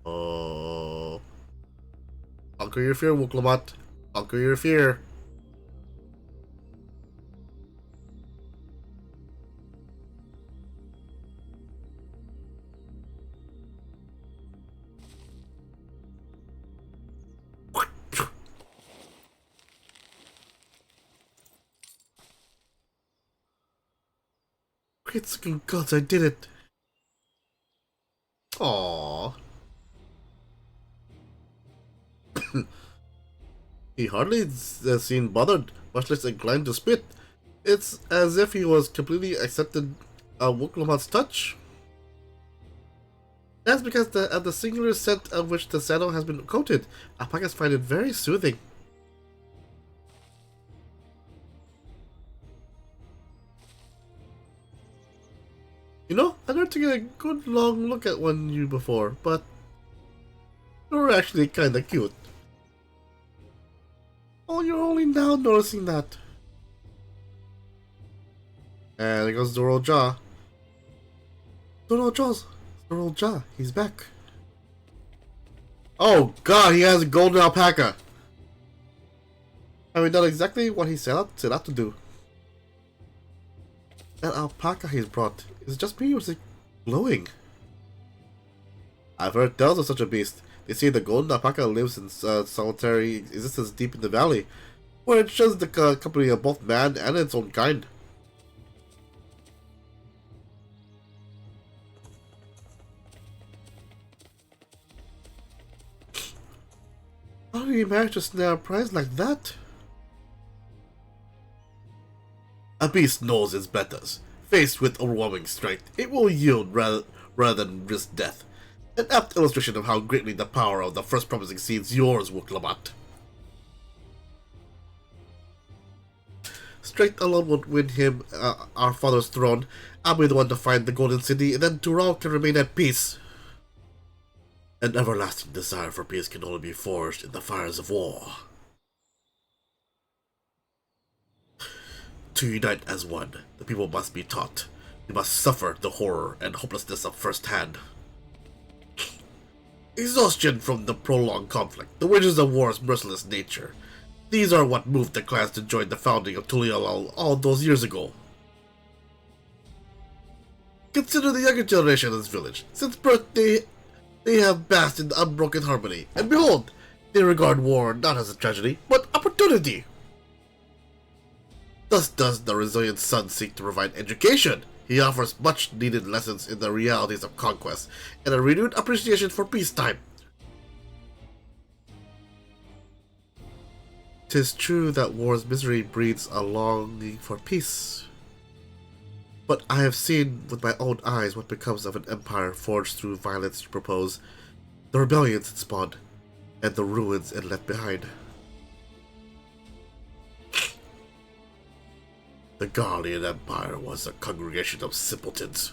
S1: Oh. Conquer your fear, Wuklomat. Conquer your fear. Great fucking gods, I did it. Aww. He hardly seemed bothered, much less inclined to spit. It's as if he was completely accepted Wuklomat's touch. That's because the singular scent of which the saddle has been coated, alpacas find it very soothing. You know, I learned to get a good long look at one you before, but you're actually kinda cute. Oh, you're only now noticing that. And there goes Zoro Jaw. Zoro Jaw, he's back. Oh god, he has a golden alpaca. Having done exactly what he set out to do. That alpaca he's brought is just me, or is it glowing? I've heard tales of such a beast. They say the golden alpaca lives in solitary existence deep in the valley, where it shares the company of both man and its own kind. How do you manage to snare a prize like that? A beast knows its betters. Faced with overwhelming strength, it will yield rather than risk death. An apt illustration of how greatly the power of the first promise exceeds yours, Wuklomat. Strength alone won't win him our father's throne. I'll be the one to find the Golden City, and then Tural can remain at peace. An everlasting desire for peace can only be forged in the fires of war. To unite as one, the people must be taught. They must suffer the horror and hopelessness of first hand. Exhaustion from the prolonged conflict, the wages of war's merciless nature. These are what moved the clans to join the founding of Tulialal all those years ago. Consider the younger generation of this village. Since birth, they have basked in the unbroken harmony, and behold, they regard war not as a tragedy, but opportunity. Thus does the resilient son seek to provide education. He offers much needed lessons in the realities of conquest, and a renewed appreciation for peacetime. 'Tis true that war's misery breeds a longing for peace. But I have seen with my own eyes what becomes of an empire forged through violence to propose, the rebellions it spawned, and the ruins it left behind. The Guardian Empire was a congregation of simpletons.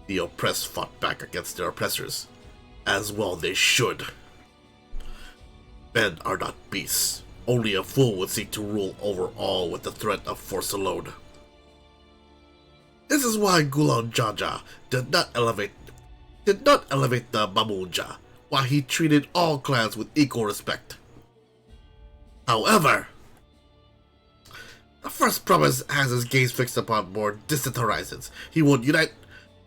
S1: The oppressed fought back against their oppressors, as well they should. Men are not beasts. Only a fool would seek to rule over all with the threat of force alone. This is why Gulon Jaja did not elevate the Mamuja, while he treated all clans with equal respect. However, the First Promise has his gaze fixed upon more distant horizons. He would unite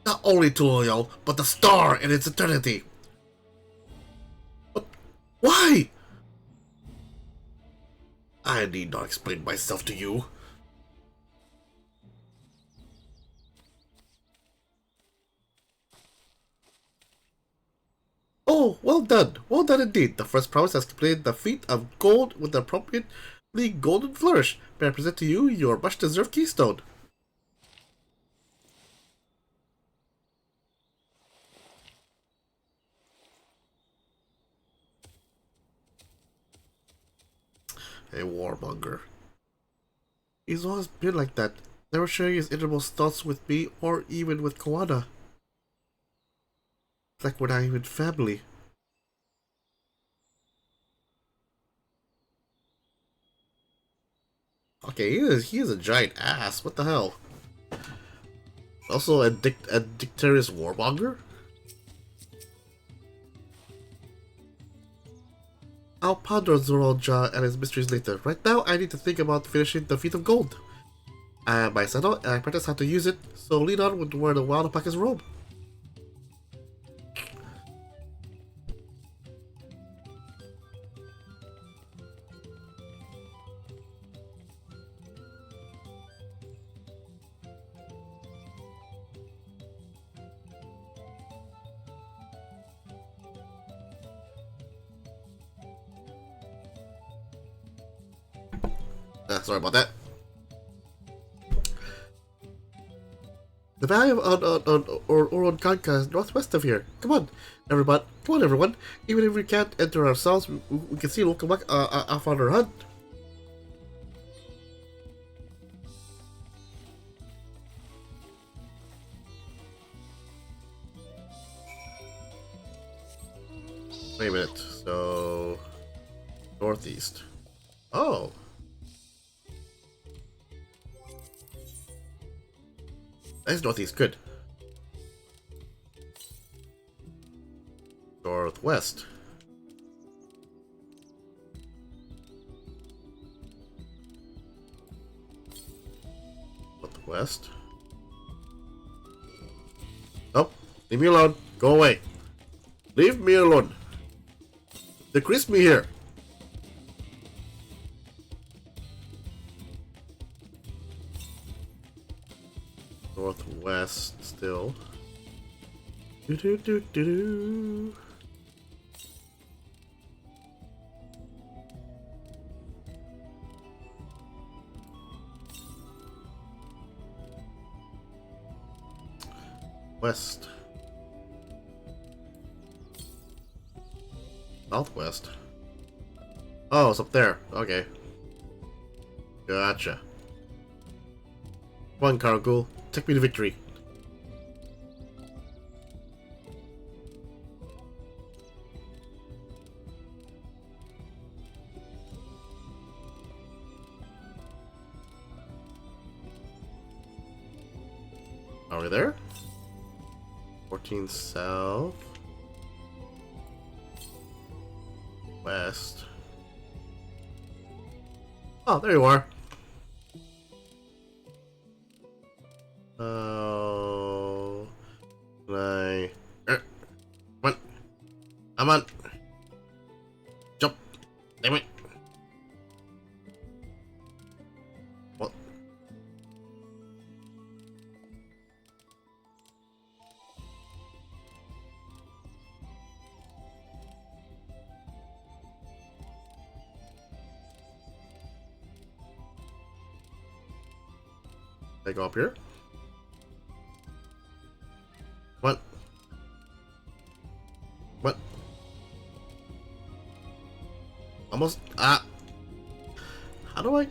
S1: not only Tuloyal, but the star in its eternity. But why? I need not explain myself to you. Oh, well done. Well done indeed. The First Promise has completed the feat of gold with the appropriately golden flourish. May I present to you your much-deserved keystone? A warmonger. He's always been like that, never sharing his innermost thoughts with me or even with Koana. It's like we're not even family. Okay, he is a giant ass. What the hell? Also a dictatorious warmonger? I'll ponder Zoralja and his mysteries later. Right now, I need to think about finishing the Feat of Gold. I have my saddle and I practice how to use it, so lead on with where the wild alpacas roam. Sorry about that. The valley of Oronkanka is northwest of here. Come on, everyone. Come on, everyone. Even if we can't enter ourselves, we can see we'll come back off on our hunt. Wait a minute. So, northeast. Oh. That's northeast, good. Northwest. Northwest. Nope. Leave me alone. Go away. Leave me alone. Decrease me here. Northwest still. Do do do do do. West. Southwest. Oh, it's up there. Okay. Gotcha. Come on, Caragul. Take me to victory. Are we there? 14 south. West. Oh, there you are. Oh, come on, come on, jump, damn it. What? I go up here? What? What? Almost. Ah. How do I?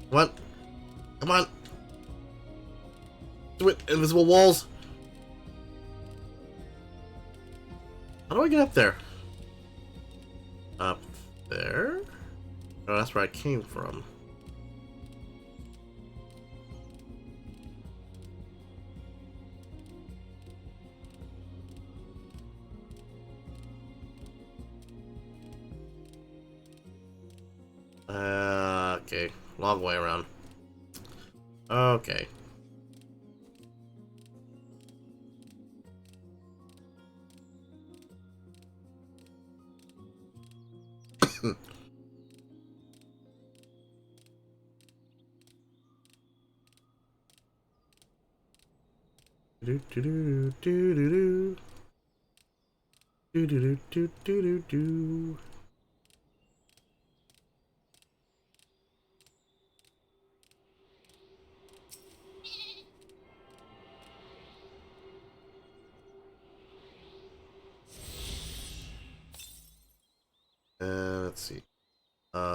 S1: Come on. Come on. Do it. Invisible walls. How do I get up there? Up there? Oh, that's where I came from. Okay. Long way around. Okay. Do do do do do do do do do do do do. Let's see.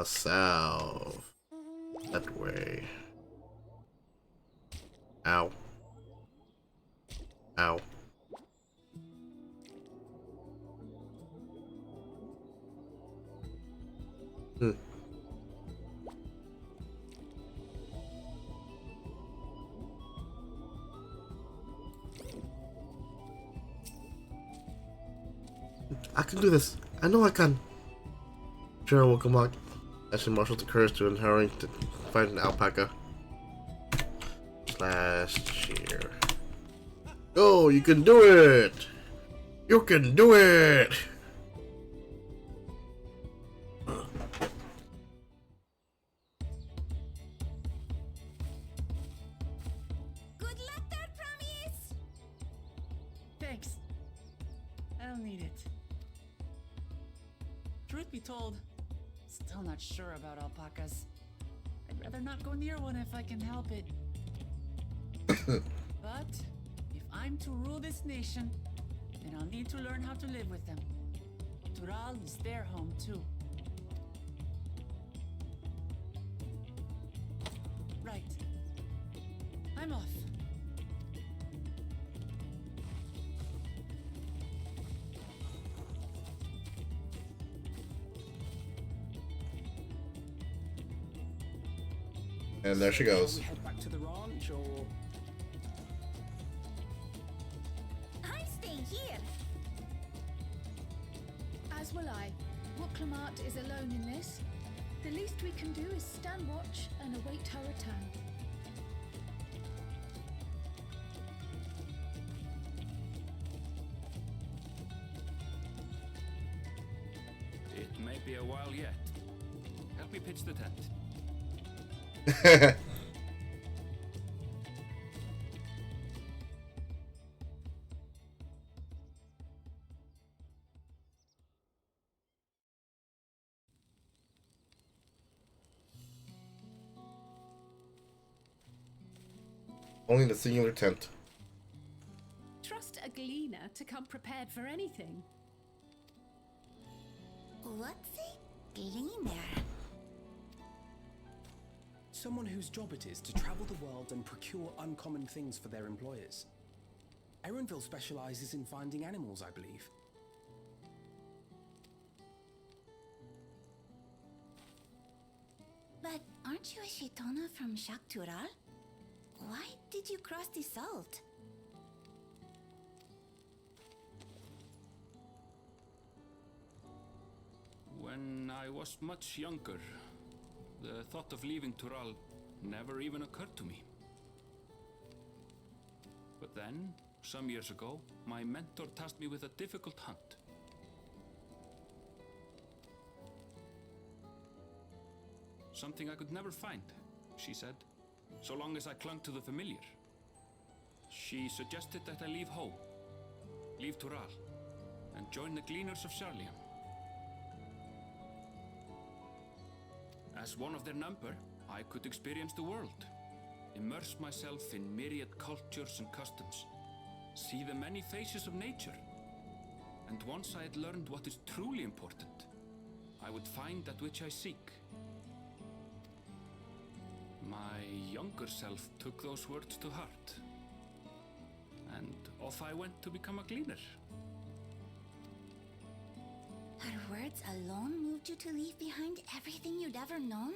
S1: South. That way. Ow. Ow. Hmm. I can do this. I know I can. Sure, will come back. I should marshal the courage to inherent to find an alpaca. Slash cheer. Go, you can do it! You can do it!
S2: Good luck there, Promise!
S3: Thanks. I'll need it. Truth be told, still not sure about alpacas. I'd rather not go near one if I can help it. But if I'm to rule this nation, then I'll need to learn how to live with them. Tural is their home too. Right. I'm off.
S1: And there she goes.
S4: We head back to the ranch, or
S2: I'm staying here.
S5: As will I. Wooklamart is alone in this. The least we can do is stand watch and await her return.
S4: it may be a while yet. Help me pitch the tent.
S1: Only the singular tent.
S5: Trust a gleaner to come prepared for anything.
S2: What's a gleaner?
S4: Someone whose job it is to travel the world and procure uncommon things for their employers. Erenville specializes in finding animals, I believe.
S2: But aren't you a Shaitana from Shaktural? Why did you cross the salt?
S6: When I was much younger, the thought of leaving Tural never even occurred to me. But then, some years ago, my mentor tasked me with a difficult hunt. Something I could never find, she said, so long as I clung to the familiar. She suggested that I leave home, leave Tural, and join the Gleaners of Sharlian. As one of their number, I could experience the world, immerse myself in myriad cultures and customs, see the many faces of nature, And once I had learned what is truly important, I would find that which I seek. My younger self took those words to heart, and off I went to become a gleaner.
S2: Her words alone moved you to leave behind everything you'd ever known?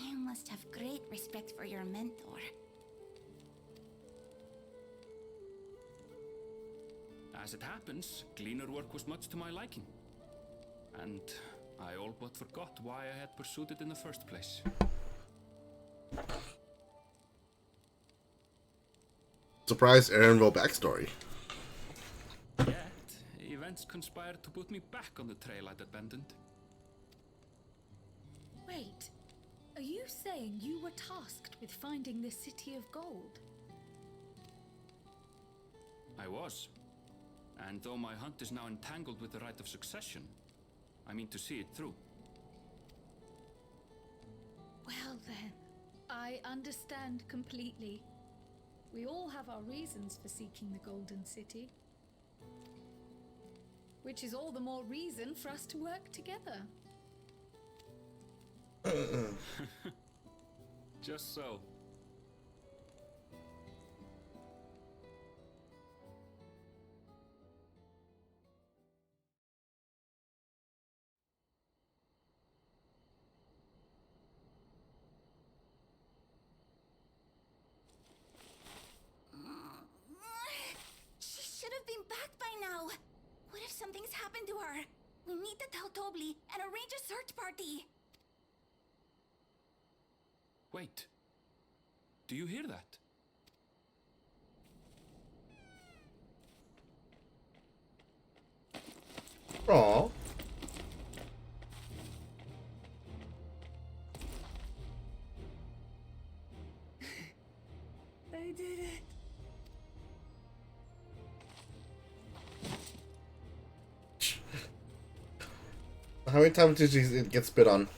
S2: You must have great respect for your mentor.
S6: As it happens, gleaner work was much to my liking, and I all but forgot why I had pursued it in the first place.
S1: Surprise Aaronville backstory.
S6: Yet, events conspired to put me back on the trail I'd abandoned.
S5: Wait, are you saying you were tasked with finding the City of Gold?
S6: I was. And though my hunt is now entangled with the right of succession, I mean to see it through.
S5: Well then, I understand completely. We all have our reasons for seeking the Golden City. Which is all the more reason for us to work together.
S6: Just so.
S2: She should have been back by now. What if something's happened to her? We need to tell Tobli and arrange a search party.
S6: Wait. Do you hear that?
S1: Aww.
S2: They did it.
S1: How many times did she get spit on?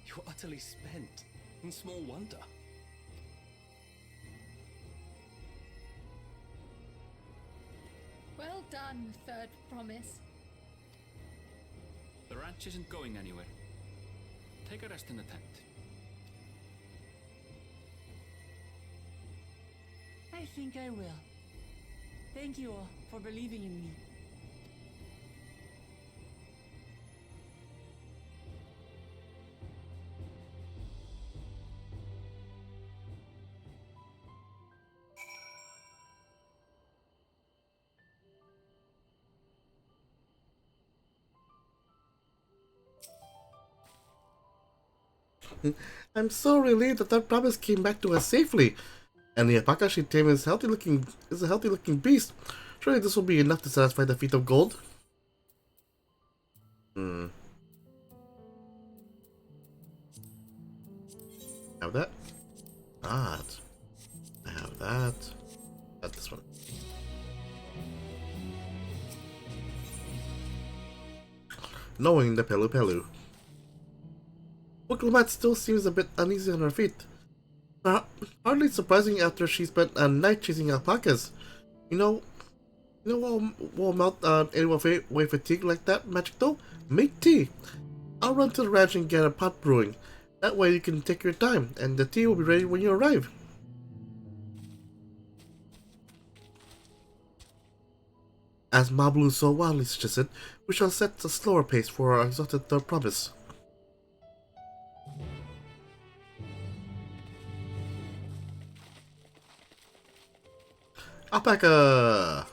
S4: You're utterly spent, and small wonder.
S5: Well done, Third Promise.
S6: The ranch isn't going anywhere. Take a rest in the tent.
S3: I think I will. Thank you all for believing in me.
S1: I'm so relieved that that promise came back to us safely. And the alpaca she tamed is a healthy looking beast. Surely this will be enough to satisfy the feat of gold. Have that? That. I have that. That's this one. Knowing the Pelu Pelu. Wickelmat still seems a bit uneasy on her feet. Hardly surprising after she spent a night chasing alpacas. What will melt anyone way fatigued like that, Magic though? Make tea. I'll run to the ranch and get a pot brewing. That way you can take your time, and the tea will be ready when you arrive. As Mablu so wildly suggested, we shall set a slower pace for our exalted third promise. Alpaca!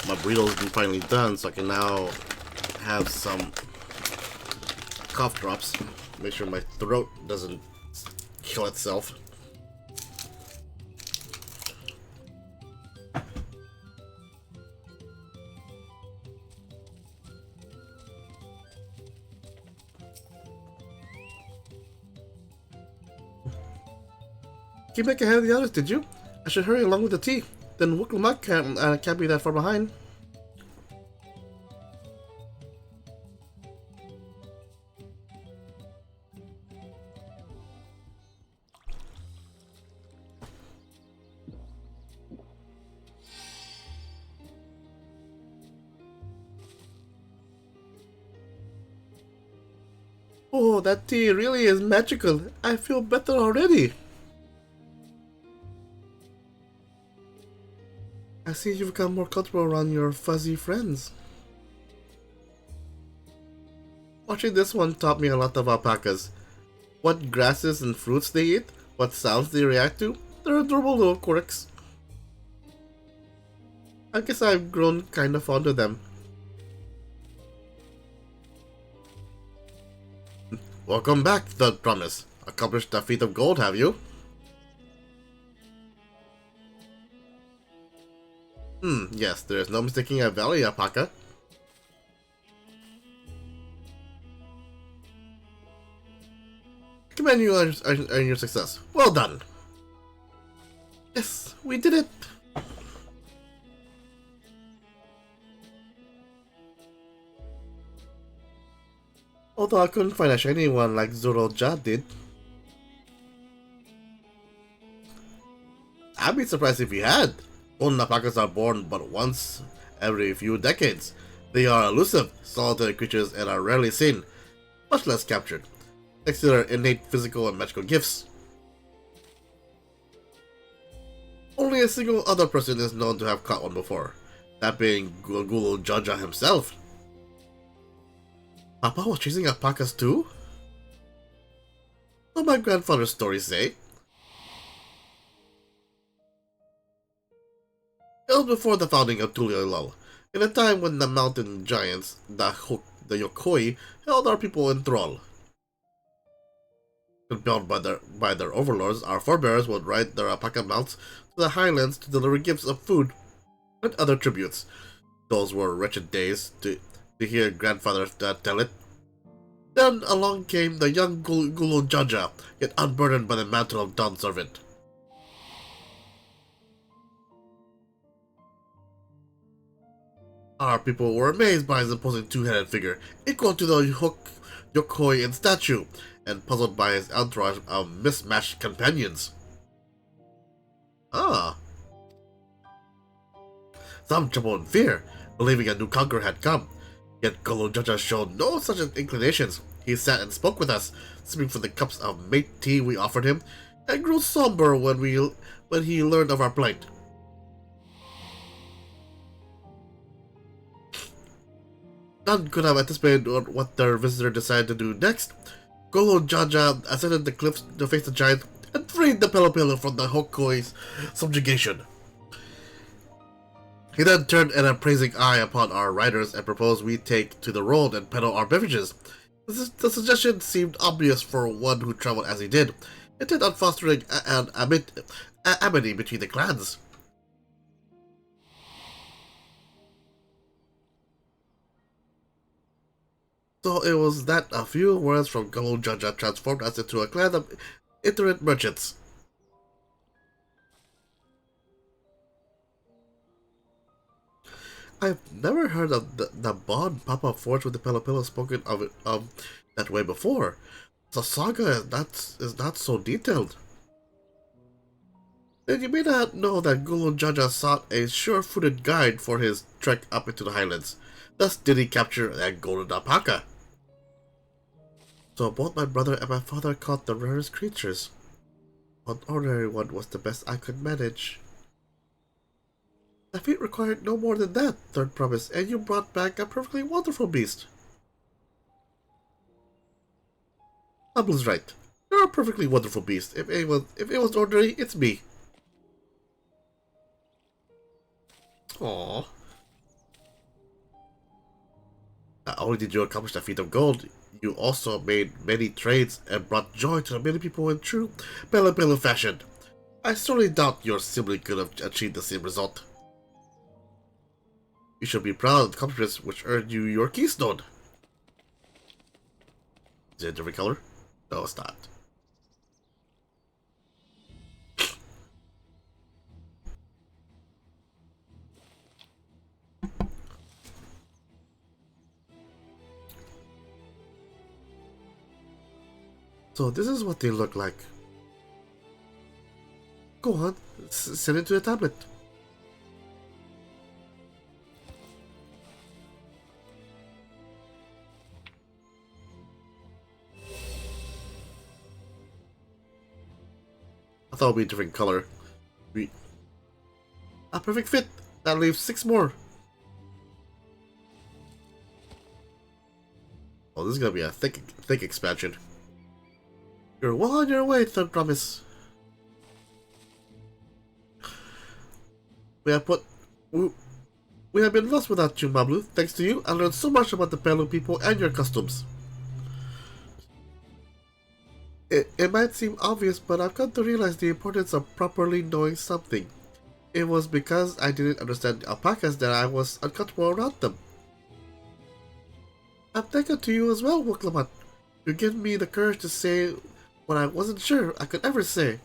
S1: My burrito's been finally done, so I can now have some cough drops. Make sure my throat doesn't kill itself. Came back ahead of the others, did you? I should hurry along with the tea. Then Wooklamak can't be that far behind. Oh, that tea really is magical. I feel better already. I see you've become more comfortable around your fuzzy friends. Watching this one taught me a lot of alpacas. What grasses and fruits they eat, what sounds they react to. They're adorable little quirks. I guess I've grown kinda fond of them. Welcome back, the promise. Accomplished the feat of gold, have you? Yes, there is no mistaking a valley alpaca. Commend you on your success. Well done. Yes, we did it. Although I couldn't find a shiny one like Zoroja did. I'd be surprised if we had. Golden alpacas are born but once every few decades. They are elusive, solitary creatures and are rarely seen, much less captured, thanks to their innate physical and magical gifts. Only a single other person is known to have caught one before, that being Gulu Jaja himself. Papa was chasing alpacas too? What my grandfather's stories say. It was before the founding of Tuliolol, in a time when the mountain giants, the Yokoi, held our people in thrall. Compelled by their overlords, our forebears would ride their alpaca mounts to the highlands to deliver gifts of food and other tributes. Those were wretched days, to hear grandfather tell it. Then along came the young Gulu Jaja, yet unburdened by the mantle of Dawn Servant. Our people were amazed by his imposing two-headed figure, equal to the Yokoi in statue, and puzzled by his entourage of mismatched companions. Ah. Some trembled in fear, believing a new conqueror had come. Yet Gulu Jaja showed no such inclinations. He sat and spoke with us, sipping from the cups of mate tea we offered him, and grew somber when he learned of our plight. None could have anticipated what their visitor decided to do next. Gulu Jaja ascended the cliffs to face the giant and freed the Pelopilo from the Hokoi's subjugation. He then turned an appraising eye upon our riders and proposed we take to the road and peddle our beverages. The suggestion seemed obvious for one who traveled as he did, intent on fostering an amity between the clans. So it was that a few words from Gulu Jaja transformed us into a clan of itinerant merchants. I've never heard of the bond Papa forged with the Pelopilo spoken of that way before. The saga is not so detailed. Then you may not know that Gulu Jaja sought a sure-footed guide for his trek up into the highlands. Thus did he capture a golden alpaca. So both my brother and my father caught the rarest creatures. An ordinary one was the best I could manage. The feat required no more than that, Third Promise, and you brought back a perfectly wonderful beast. Hubble's right. You're a perfectly wonderful beast. If it was ordinary, it's me. Aww. only did you accomplish the feat of gold, you also made many trades and brought joy to many people in true Bella fashion. I sorely doubt your sibling could have achieved the same result. You should be proud of the accomplishments which earned you your keystone. Is it a different color? No, it's not. So this is what they look like. Go on, send it to the tablet. I thought it would be a different color. A perfect fit. That leaves 6 more. Oh, this is gonna be a thick expansion. You're well on your way, Third Promise. We have been lost without you, Mablu. Thanks to you, I learned so much about the Pelu people and your customs. It might seem obvious, but I've come to realize the importance of properly knowing something. It was because I didn't understand alpacas that I was uncomfortable around them. I'm thankful to you as well, Wuklamat. You give me the courage to say what I wasn't sure I could ever say.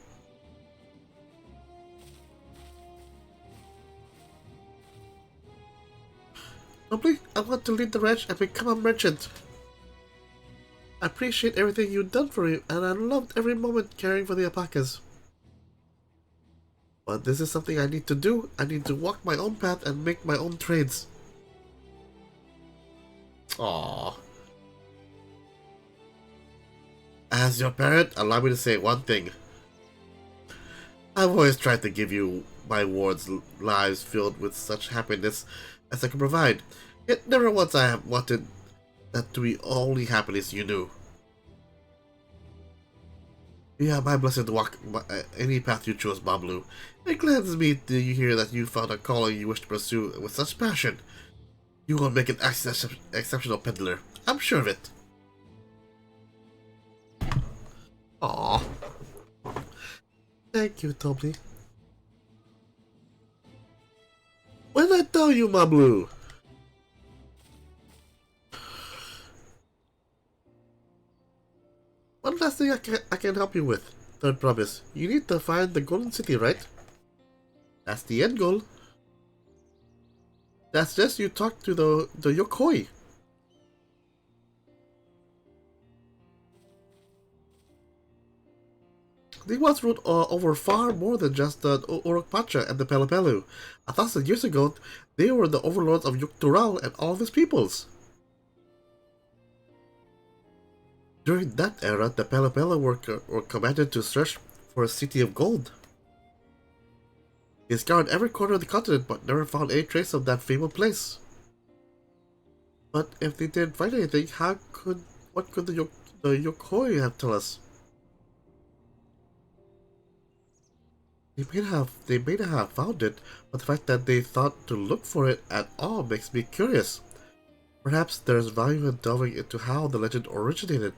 S1: Simply, I want to leave the ranch and become a merchant. I appreciate everything you've done for me, and I loved every moment caring for the alpacas. But this is something I need to do. I need to walk my own path and make my own trades. Aww. As your parent, allow me to say one thing. I've always tried to give you, my wards, lives filled with such happiness as I can provide. Yet never once I have wanted that to be only happiness you knew. You have my blessing to walk any path you chose, Bablu. It gladdens me to hear that you found a calling you wish to pursue with such passion. You will make an exceptional peddler. I'm sure of it. Aww. Thank you, Tobly. When did I tell you, Mablu? One last thing I can help you with. Third promise. You need to find the Golden City, right? That's the end goal. That's just you talk to the Yokoi. They once ruled over far more than just the Urukpacha and the Pelopelu. 1,000 years ago, they were the overlords of Yuktural and all of his peoples. During that era, the Pelopelu were commanded to search for a city of gold. They scoured every corner of the continent but never found any trace of that fabled place. But if they didn't find anything, what could the Yokoi have tell us? They may not have found it, but the fact that they thought to look for it at all makes me curious. Perhaps there's value in delving into how the legend originated.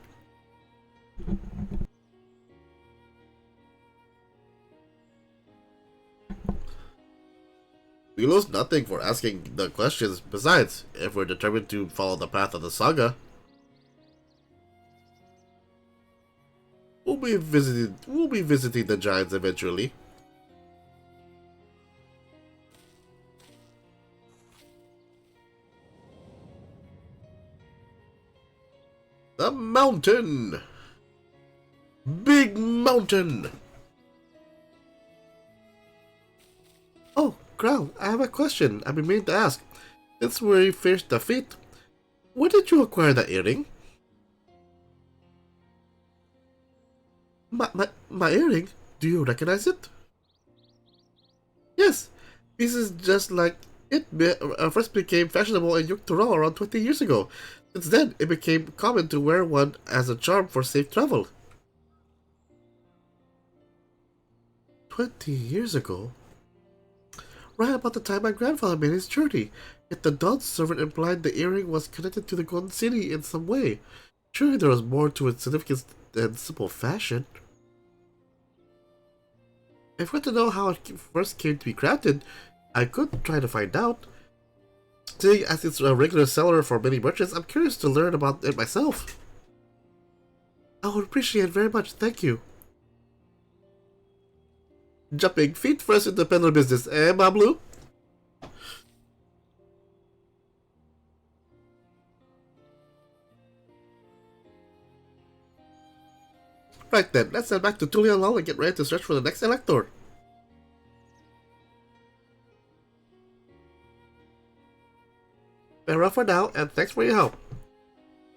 S1: We lose nothing for asking the questions. Besides, if we're determined to follow the path of the saga, we'll be visiting the giants eventually. The mountain! Big mountain! Oh, Crow, I have a question I've been meaning to ask. Since we finished the feat, where did you acquire that earring? My earring? Do you recognize it? Yes, this is just like it first became fashionable in Yuktural around 20 years ago. Since then, it became common to wear one as a charm for safe travel. 20 years ago? right about the time my grandfather made his journey. Yet the Dawn servant implied the earring was connected to the Golden City in some way. Surely there was more to its significance than simple fashion. If we want to know how it first came to be crafted, I could try to find out. Seeing as it's a regular seller for many merchants, I'm curious to learn about it myself. I would appreciate it very much, thank you. Jumping feet first into peddler business, eh, Bablu? Right then, let's head back to Tulialal and get ready to search for the next elector. Farewell for now, and thanks for your help.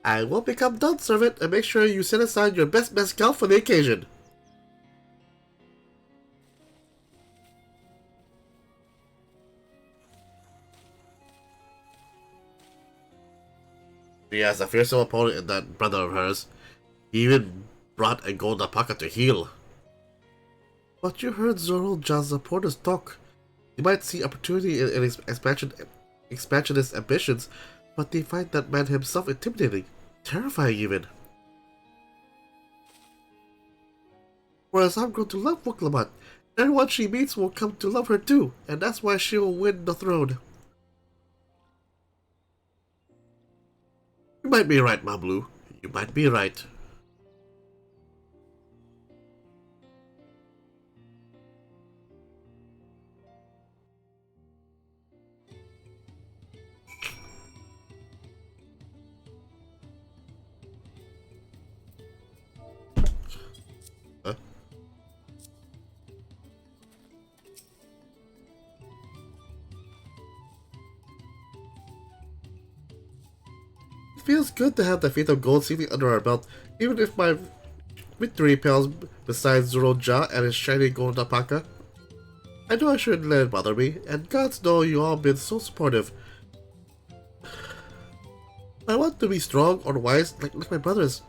S1: I will become Dawn Servant and make sure you set aside your best mezcal for the occasion. She has a fearsome opponent in that brother of hers. He even brought a gold alpaca to heal. But you heard Zoro Ja's supporters talk. You might see opportunity in his expansionist ambitions, but they find that man himself intimidating, terrifying even. Whereas I'm going to love Woklamat. Everyone she meets will come to love her too, and that's why she will win the throne. You might be right, Mablu. You might be right. Huh? It feels good to have the fate of gold sitting under our belt, even if my victory pales beside Zoroja and his shiny gold alpaca. I know I shouldn't let it bother me, and gods know you all been so supportive. I want to be strong or wise like my brothers,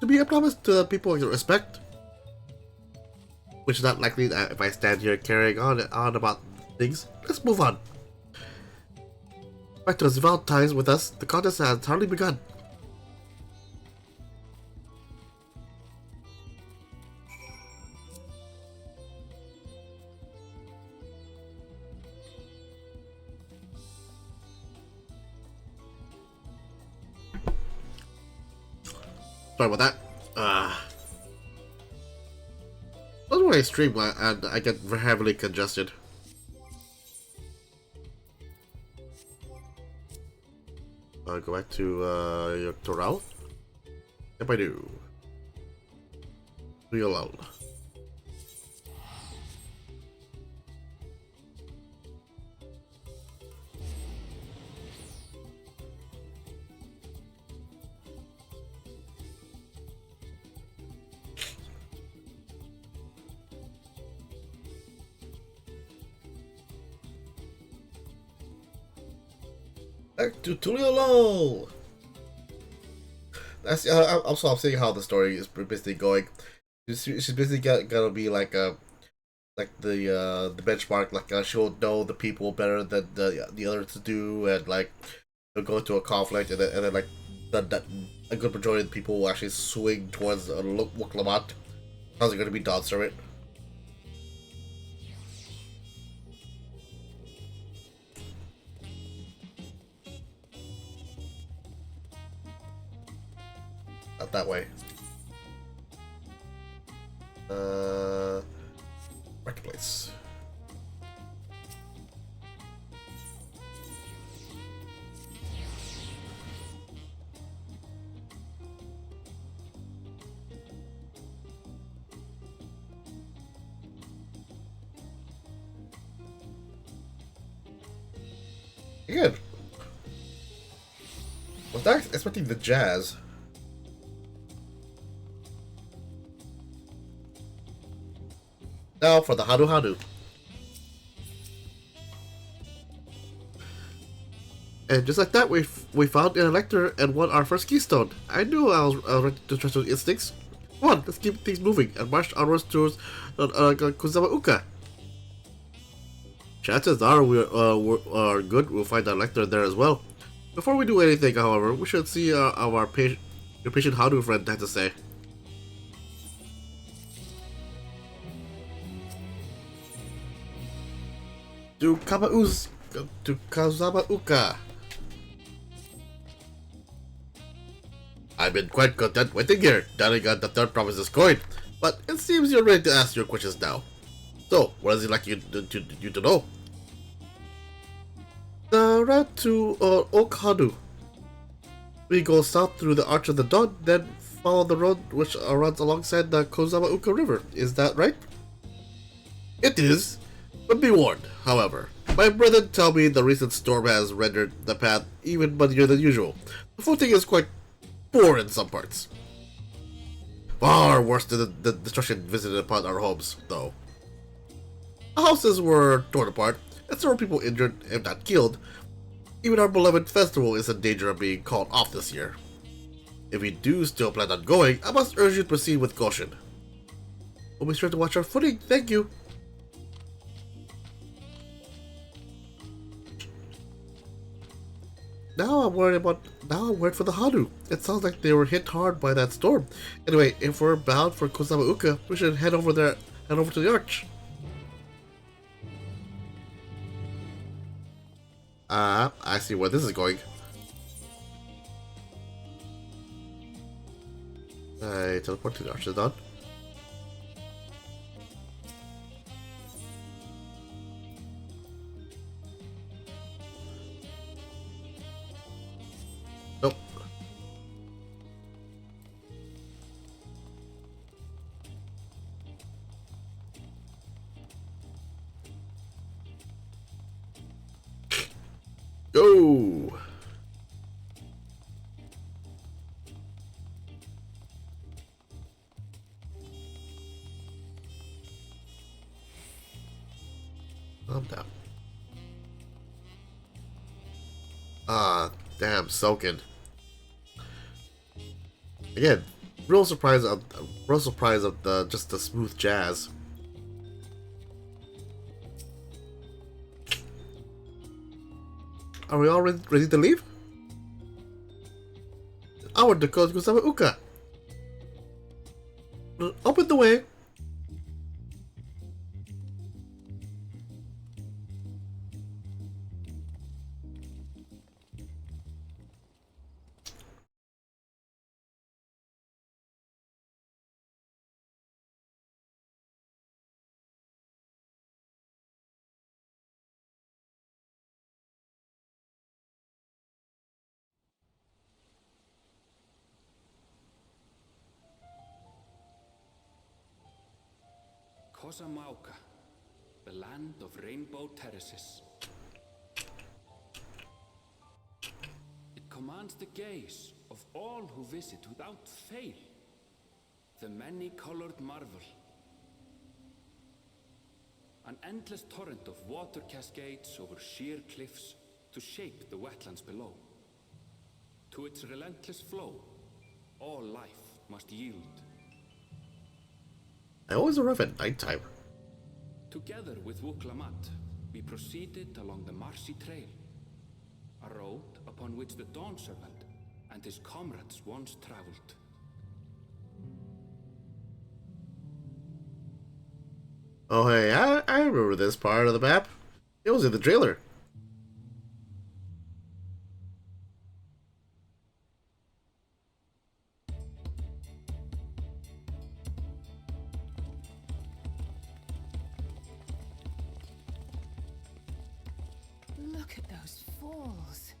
S1: to be a promise to the people you respect. Which is not likely if I stand here carrying on about things. Let's move on. Back to the Valentine's with us, the contest has hardly begun. Sorry about that. That's when I stream and I get heavily congested. Go back to your Toral. Yep, I do. Leave alone. Back to Tulialol! That's I'm seeing how the story is basically going. She's basically gonna be like the benchmark. Like she'll know the people better than the others do, and like they'll go into a conflict, and then like a good majority of the people will actually swing towards Wuklamat. How's it gonna be Dawn Servant? Not that way. Marketplace. Good. Was not expecting the jazz. Now for the Hadu Hadu. And just like that, we found an elector and won our first keystone. I knew I was ready to trust those instincts. Come on, let's keep things moving and march onwards towards Kuzawa Uka. Chances are are good. We'll find our lector there as well. Before we do anything, however, we should see our your patient Hadu friend had to say. To Kazamauka. I've been quite content waiting here, telling the third province's coin, but it seems you're ready to ask your questions now. So, what does he like you to know? The route to Okhadu. We go south through the Arch of the Dawn, then follow the road which runs alongside the Kozamauka River. Is that right? It is, but be warned, however. My brethren tell me the recent storm has rendered the path even muddier than usual. The footing is quite poor in some parts. Far worse than the destruction visited upon our homes, though. The houses were torn apart, and several people injured, if not killed. Even our beloved festival is in danger of being called off this year. If we do still plan on going, I must urge you to proceed with caution. We'll be sure to watch our footing, thank you. Now I'm worried for the Hadu. It sounds like they were hit hard by that storm. Anyway, if we're bound for Kozamauka, we should head over to the arch. I see where this is going. I teleport to the arch, is done. Nope. Go! Calm down. Ah, damn, soaking. Again, real surprise of the just the smooth jazz. Are we all ready to leave? Our Dakota Kusama. Open the way.
S6: Kozamauka, the land of rainbow terraces. It commands the gaze of all who visit without fail. The many-colored marvel. An endless torrent of water cascades over sheer cliffs to shape the wetlands below. To its relentless flow, all life must yield.
S1: I always arrive at nighttime.
S6: Together with Wuklamat, we proceeded along the Marcy Trail, a road upon which the Dawn Servant and his comrades once traveled.
S1: Oh hey, I remember this part of the map. It was in the trailer.
S5: Look at those falls.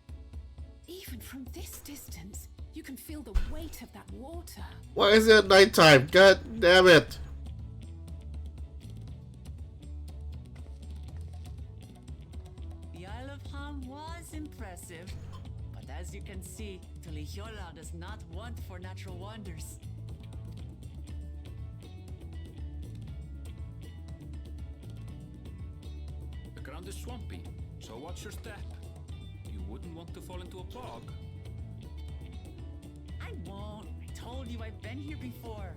S5: Even from this distance, you can feel the weight of that water.
S1: Why is it nighttime? God damn it.
S3: The Isle of Ham was impressive, but as you can see, Tulihiola does not want for natural wonders.
S6: The ground is swampy, so watch your step. You wouldn't want to fall into a bog.
S3: I won't. I told you I've been here before.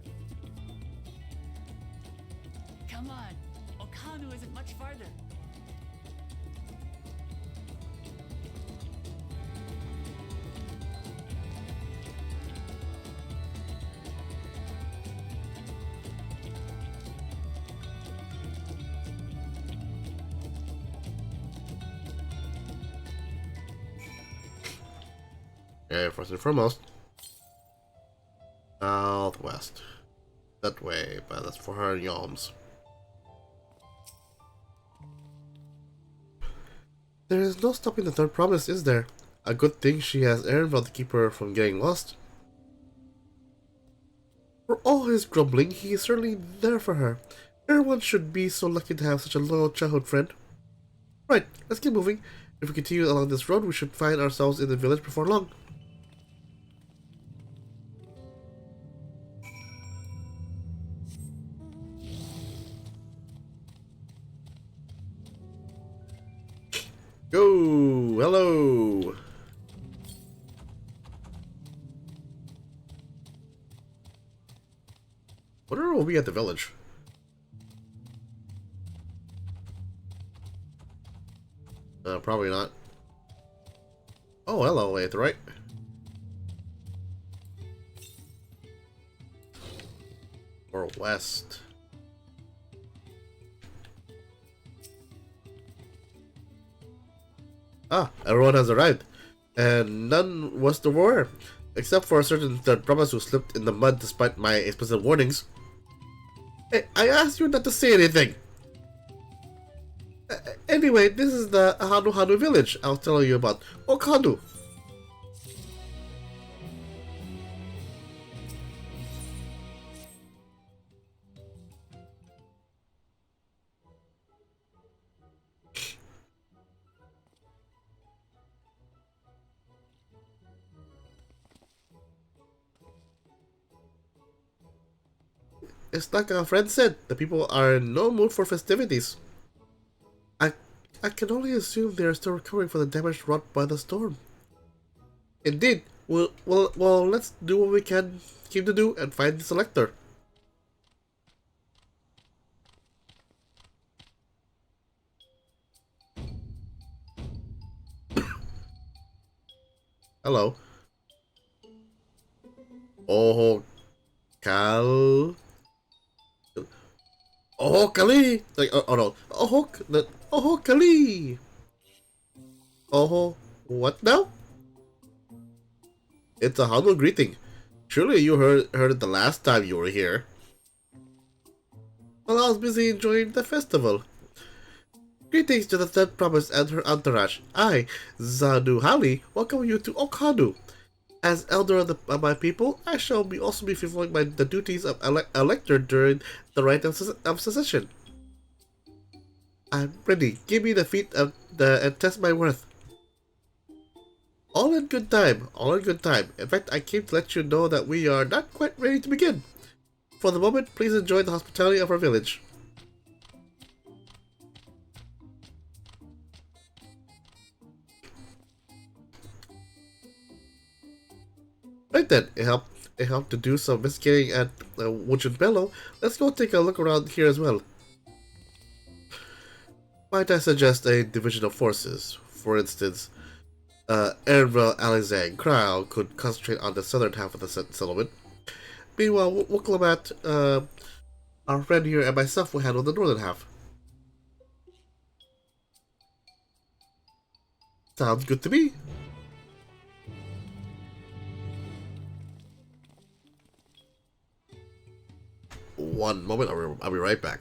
S3: Come on. Okanu isn't much farther.
S1: Okay, first and foremost. Southwest. That way, but that's 400 yalms. There is no stopping the third promise, is there? A good thing she has Aaronville to keep her from getting lost. For all his grumbling, he is certainly there for her. Everyone should be so lucky to have such a loyal childhood friend. Right, let's keep moving. If we continue along this road, we should find ourselves in the village before long. Go! Hello! Wonder we'll be at the village. Probably not. Oh, hello, way at the right. Or west. Ah, everyone has arrived. And none was to war. Except for a certain third promise who slipped in the mud despite my explicit warnings. Hey, I asked you not to say anything! Anyway, this is the Hanu village I was telling you about. Okadu. It's like our friend said, the people are in no mood for festivities. I I can only assume they are still recovering from the damage wrought by the storm. Indeed. Well, let's do what we can keep to do and find the selector. Hello. Oh, Cal. Oh, Kali! Like, oh no. Oh, Kali! Oh, what now? It's a humble greeting. Surely you heard it the last time you were here. Well, I was busy enjoying the festival. Greetings to the third promise and her entourage. I, Zanuhali, welcome you to Okadu. As elder of my people, I shall also be fulfilling the duties of elector during the rite of succession. I'm ready. Give me the feat and test my worth. All in good time. All in good time. In fact, I came to let you know that we are not quite ready to begin. For the moment, please enjoy the hospitality of our village. Right then, it helped to do some investigating at Wooden Bellow. Let's go take a look around here as well. Might I suggest a division of forces? For instance, Aaronville, Alexandre, Crow could concentrate on the southern half of the settlement. Meanwhile, Wukalamat, our friend here, and myself will handle the northern half. Sounds good to me. One moment, I'll be right back.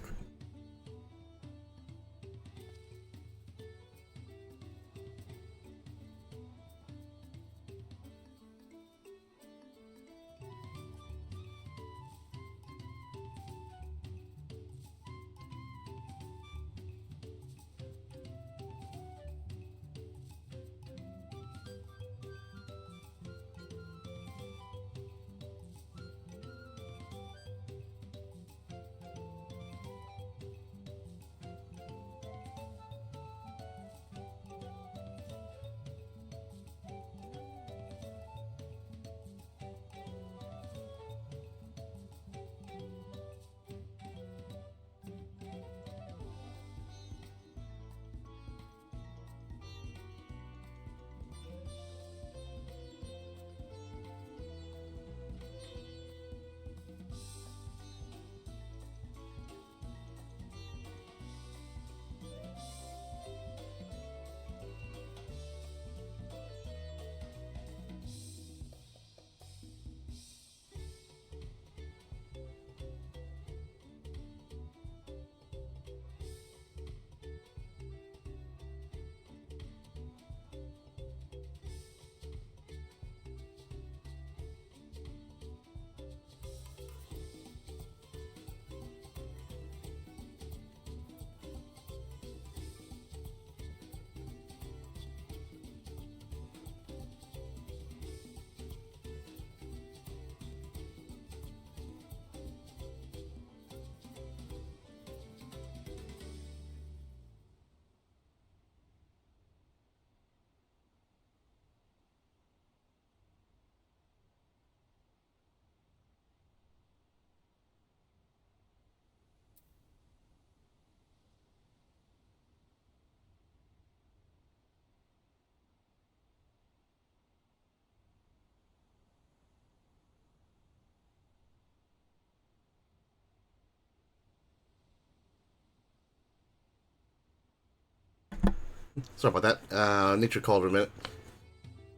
S1: Sorry about that. Nature called for a minute.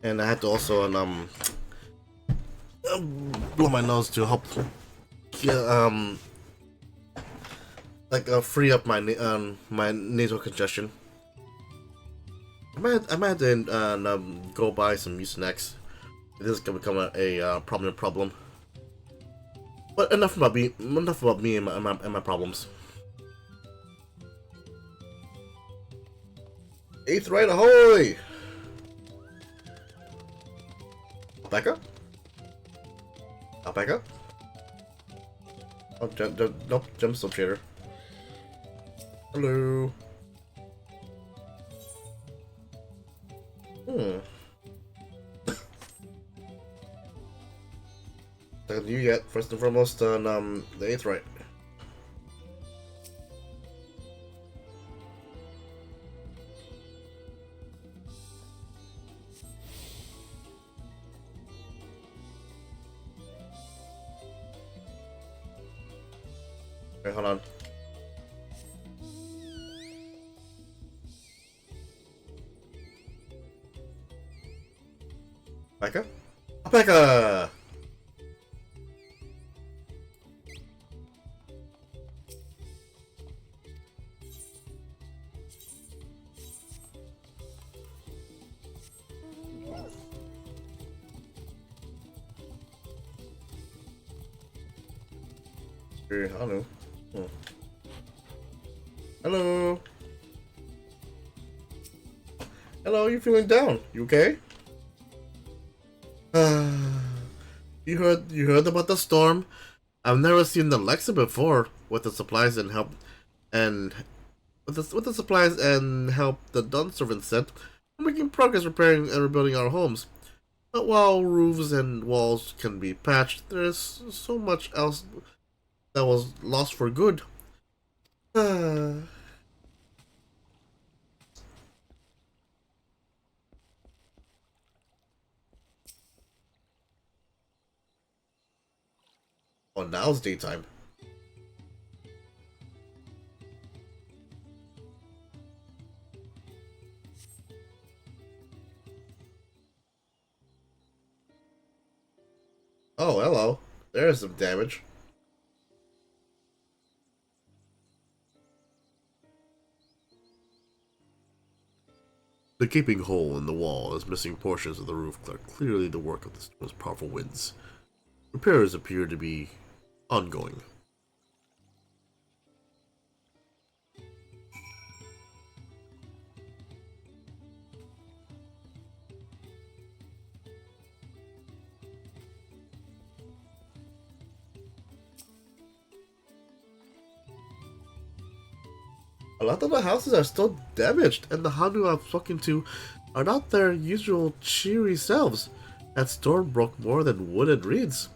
S1: And I had to also blow my nose to help free up my my nasal congestion. I might have to go buy some Mucinex. This is gonna become a prominent problem. But enough about me and my problems. Eighth right, ahoy! Alpaca? Alpaca? Oh, nope, gemstone trader. Hello. Not you yet. First and foremost on the 8th right. Okay, hold on. Becca? Becca! I don't know. Oh. Hello. Hello, you feeling down? You okay? You heard about the storm? I've never seen the Lexa before with the supplies and help and with the supplies and help the Dawn servants sent. We're making progress repairing and rebuilding our homes. But while roofs and walls can be patched, there's so much else that was lost for good. Oh, now it's daytime. Oh, hello. There's some damage. The gaping hole in the wall as missing portions of the roof are clearly the work of the storm's powerful winds. Repairs appear to be ongoing. A lot of the houses are still damaged, and the Hanu I'm talking to are not their usual cheery selves. That storm broke more than wood and reeds.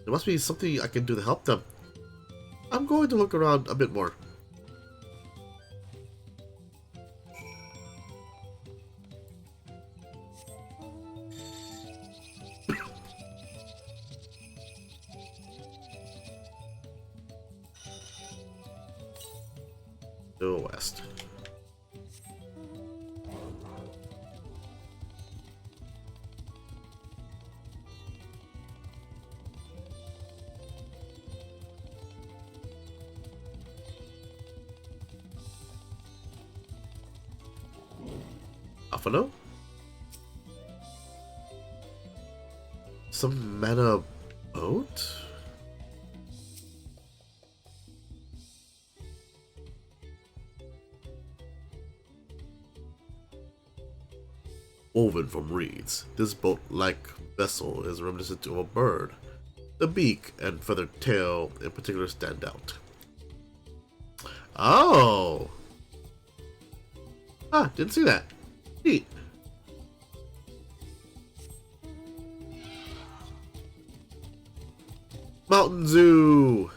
S1: There must be something I can do to help them. I'm going to look around a bit more. To the west. Afano? Some mana boat? Woven from reeds, this boat-like vessel is reminiscent of a bird. The beak and feathered tail in particular stand out. Oh! Ah, didn't see that. Neat. Mountain Zoo!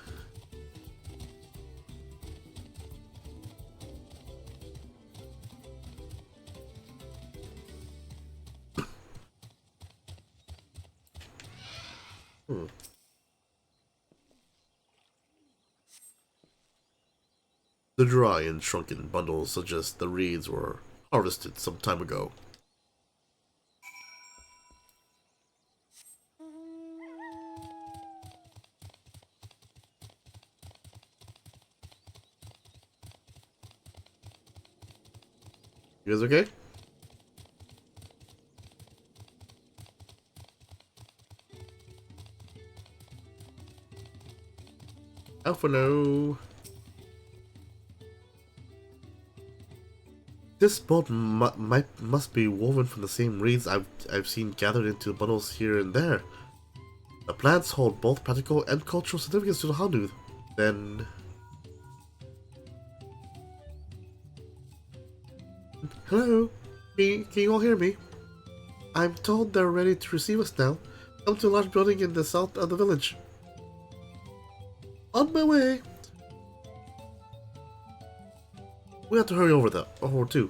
S1: The dry and shrunken bundles suggest the reeds were harvested some time ago. You guys okay? Alphano. This boat must be woven from the same reeds I've seen gathered into bundles here and there. The plants hold both practical and cultural significance to the Hanu. Then, hello, can you all hear me? I'm told they're ready to receive us now. Come to a large building in the south of the village. On my way. We have to hurry over too.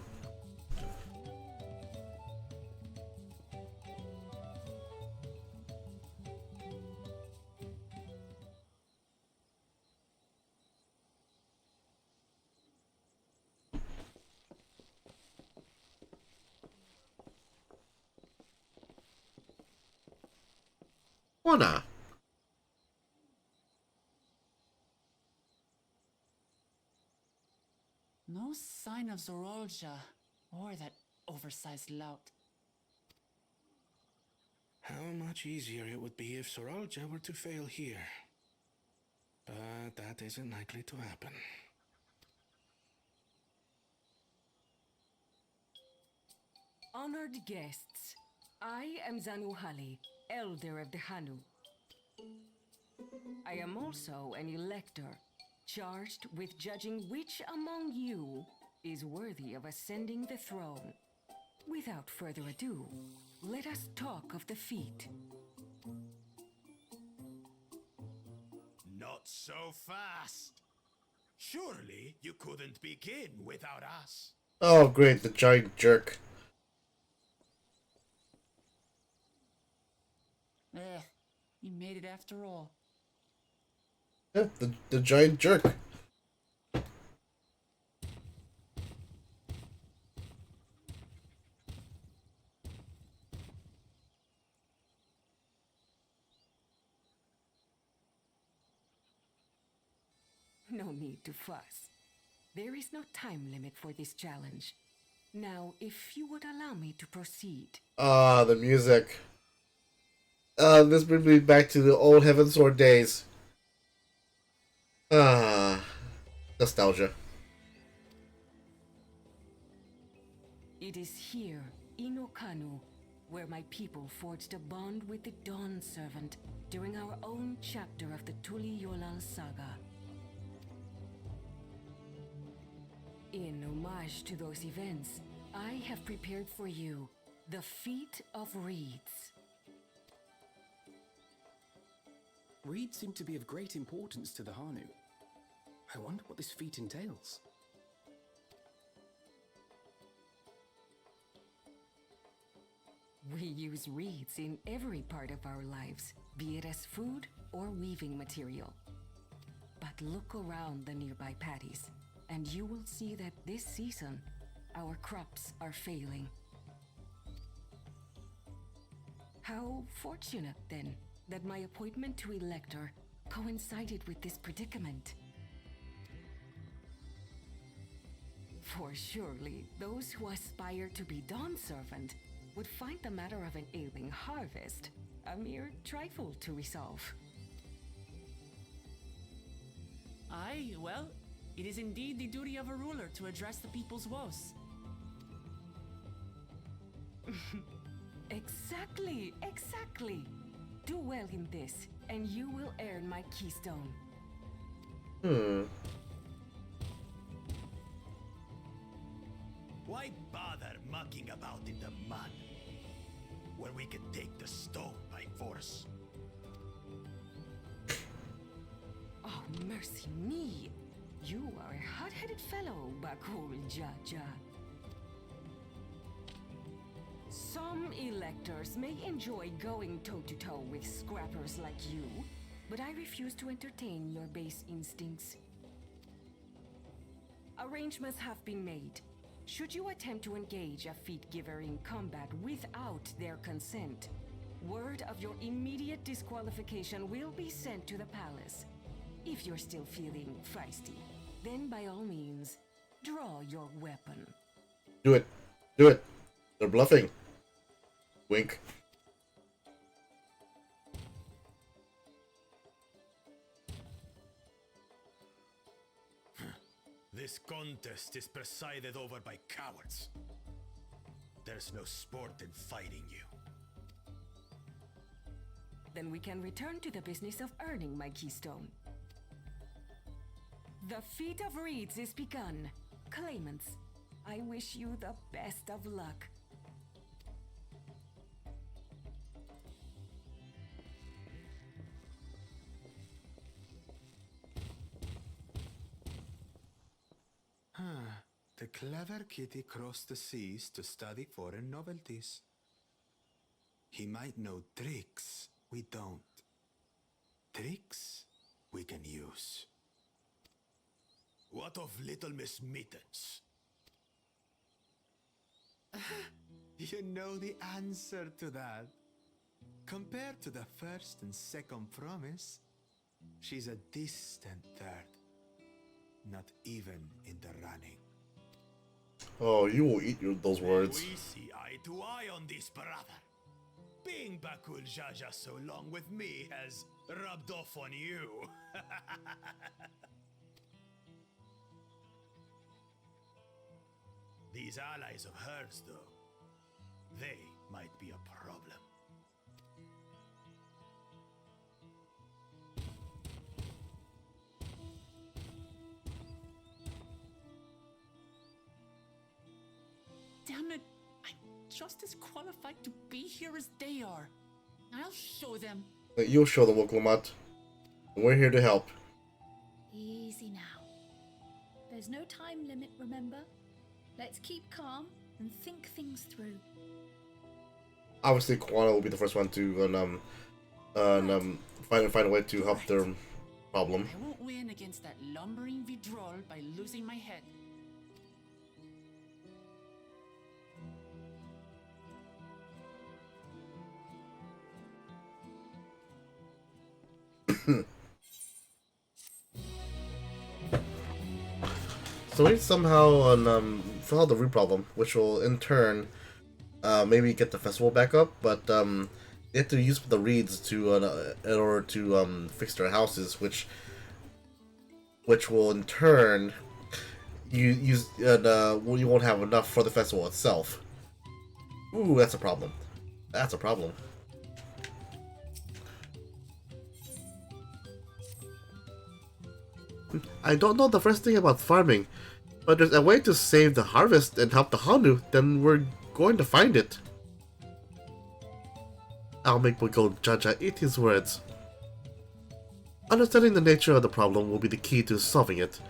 S1: Wanna?
S3: No sign of Zorolja or that oversized lout.
S7: How much easier it would be if Soralja were to fail here. But that isn't likely to happen.
S8: Honored guests, I am Zanuhali, Elder of the Hanu. I am also an elector, charged with judging which among you is worthy of ascending the throne. Without further ado, let us talk of the feat.
S9: Not so fast. Surely you couldn't begin without us.
S1: Oh great, the giant jerk.
S3: You made it after all.
S1: Yeah, the giant jerk.
S8: No need to fuss. There is no time limit for this challenge. Now, if you would allow me to proceed.
S1: Ah, the music. This brings me back to the old Heavensward days. Ah, nostalgia.
S8: It is here, in Okanu, where my people forged a bond with the Dawn Servant during our own chapter of the Tuli Yolal saga. In homage to those events, I have prepared for you the Feat of Reeds.
S4: Reeds seem to be of great importance to the Hanu. I wonder what this feat entails.
S8: We use reeds in every part of our lives, be it as food or weaving material. But look around the nearby paddies, and you will see that this season, our crops are failing. How fortunate, then, that my appointment to Elector coincided with this predicament. For surely, those who aspire to be Dawn Servant would find the matter of an ailing harvest a mere trifle to resolve.
S3: Aye, well, it is indeed the duty of a ruler to address the people's woes.
S8: Exactly, exactly. Do well in this, and you will earn my keystone.
S9: Why bother mucking about in the mud when we can take the stone by force?
S8: Oh, mercy me! You are a hot-headed fellow, Bakul Jaja. Some electors may enjoy going toe-to-toe with scrappers like you, but I refuse to entertain your base instincts. Arrangements have been made. Should you attempt to engage a feat giver in combat without their consent, word of your immediate disqualification will be sent to the palace. If you're still feeling feisty, then by all means, draw your weapon.
S1: Do it. Do it. They're bluffing. Wink.
S9: This contest is presided over by cowards. There's no sport in fighting you.
S8: Then we can return to the business of earning my keystone. The feat of reeds is begun. Claimants, I wish you the best of luck.
S9: The clever kitty crossed the seas to study foreign novelties. He might know tricks we don't. Tricks we can use. What of Little Miss Mittens? You know the answer to that. Compared to the first and second promise, she's a distant third. Not even in the running.
S1: Oh, you will eat those words.
S9: We see eye to eye on this, brother. Being Bakul Jaja so long with me has rubbed off on you. These allies of hers, though, they might be a problem.
S3: Damn it! I'm just as qualified to be here as they are. I'll show them.
S1: You'll show them, Woklamat. We're here to help.
S5: Easy now. There's no time limit, remember? Let's keep calm and think things through.
S1: Obviously, Kwana will be the first one to find a way to help their problem.
S3: I won't win against that lumbering Vidrol by losing my head.
S1: So we somehow solve the root problem, which will in turn maybe get the festival back up. But they have to use the reeds to in order to fix their houses, which will in turn you won't have enough for the festival itself. Ooh, that's a problem. That's a problem. I don't know the first thing about farming, but there's a way to save the harvest and help the Hanu, then we're going to find it. I'll make Bakul Jaja eat his words. Understanding the nature of the problem will be the key to solving it.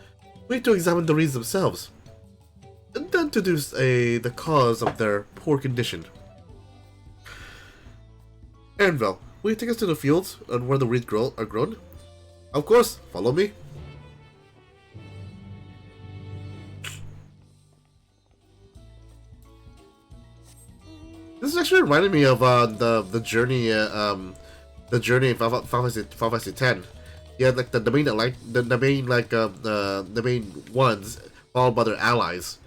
S1: We need to examine the reeds themselves, and then deduce the cause of their poor condition. Anvil, will you take us to the fields and where the reeds are grown? Of course, follow me. This is actually reminding me of the journey in Final Fantasy X. You had like the main ones followed by their allies.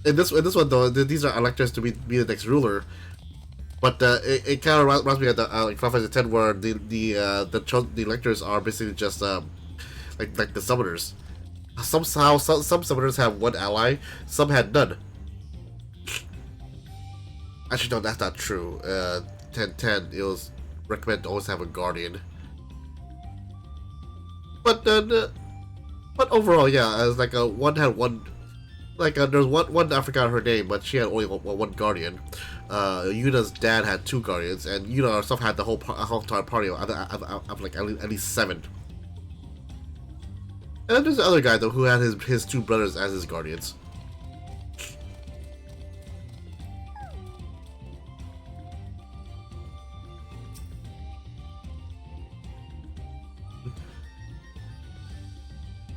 S1: In this one though, these are electors to be the next ruler. But it kind of reminds me of the like Final Fantasy X, where the electors are basically just like the summoners. Some summoners have one ally, some had none. Actually, no, that's not true. 10-10, it was recommended to always have a guardian. But overall, yeah, as like there's one I forgot her name, but she had only one guardian. Yuna's dad had 2 guardians, and Yuna herself had the whole entire party of like at least 7. And then there's the other guy though who had his 2 brothers as his guardians.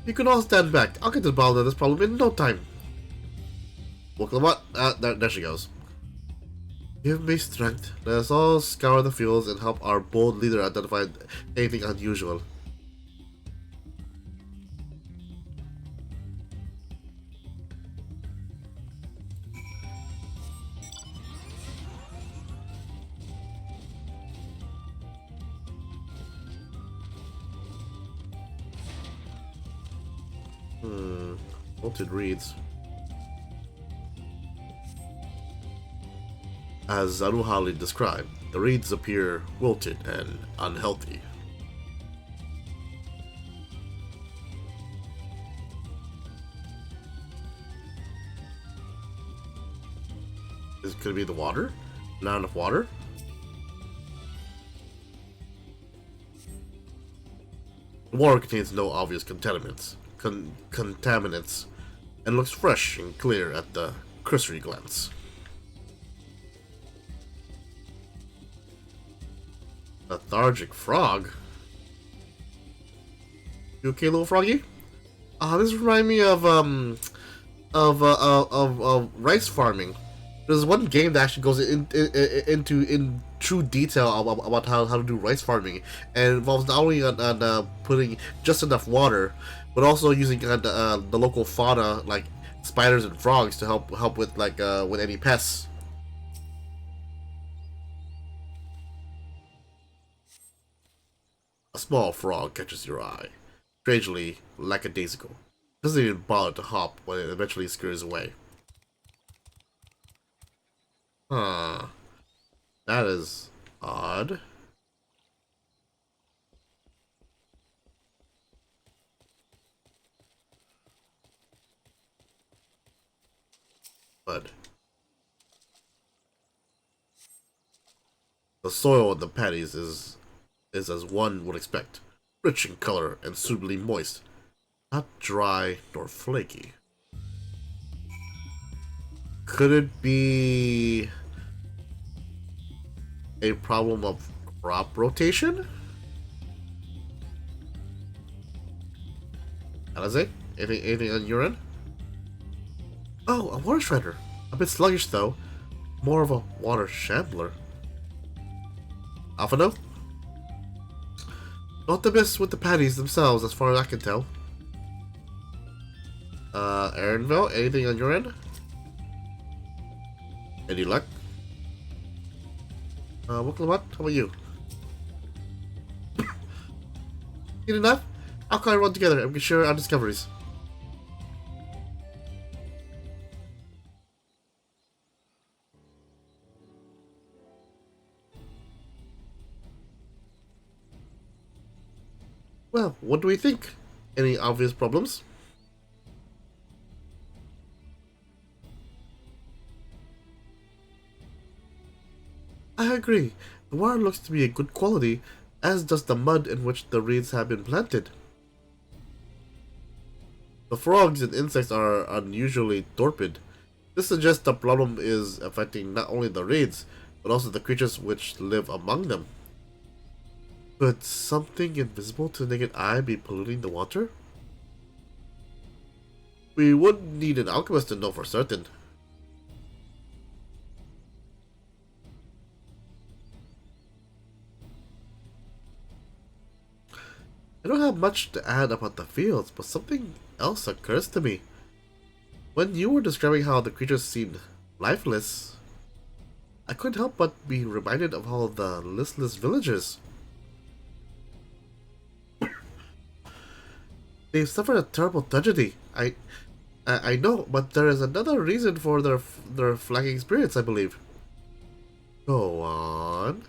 S1: You can all stand back. I'll get to the bottom of this problem in no time. Welcome what? There she goes. Give me strength. Let us all scour the fields and help our bold leader identify anything unusual. Wilted reeds. As Zaruhali described, the reeds appear wilted and unhealthy. Could it be the water? Not enough water? The water contains no obvious contaminants and looks fresh and clear at the cursory glance. Lethargic frog? You okay, little froggy? This reminds me of rice farming. There's one game that actually goes into true detail about how to do rice farming, and it involves not only on putting just enough water, but also using the local fauna like spiders and frogs to help with with any pests. A small frog catches your eye, strangely lackadaisical. Doesn't even bother to hop when it eventually scurries away. Huh. That is odd. But the soil in the patties is as one would expect, rich in color and suitably moist, not dry nor flaky. Could it be a problem of crop rotation? Alize, anything on your end? Oh, a water shredder. A bit sluggish though. More of a water shambler. Alphano? Not the best with the patties themselves, as far as I can tell. Aaronville, anything on your end? Any luck? What? How about you? Good enough? How can I run together and we can share our discoveries? Well, what do we think? Any obvious problems? I agree. The water looks to be a good quality, as does the mud in which the reeds have been planted. The frogs and insects are unusually torpid. This suggests the problem is affecting not only the reeds, but also the creatures which live among them. Could something invisible to the naked eye be polluting the water? We would need an alchemist to know for certain. I don't have much to add about the fields, but something else occurs to me. When you were describing how the creatures seemed lifeless, I couldn't help but be reminded of all the listless villagers. They've suffered a terrible tragedy. I know, but there is another reason for their flagging spirits, I believe. Go on.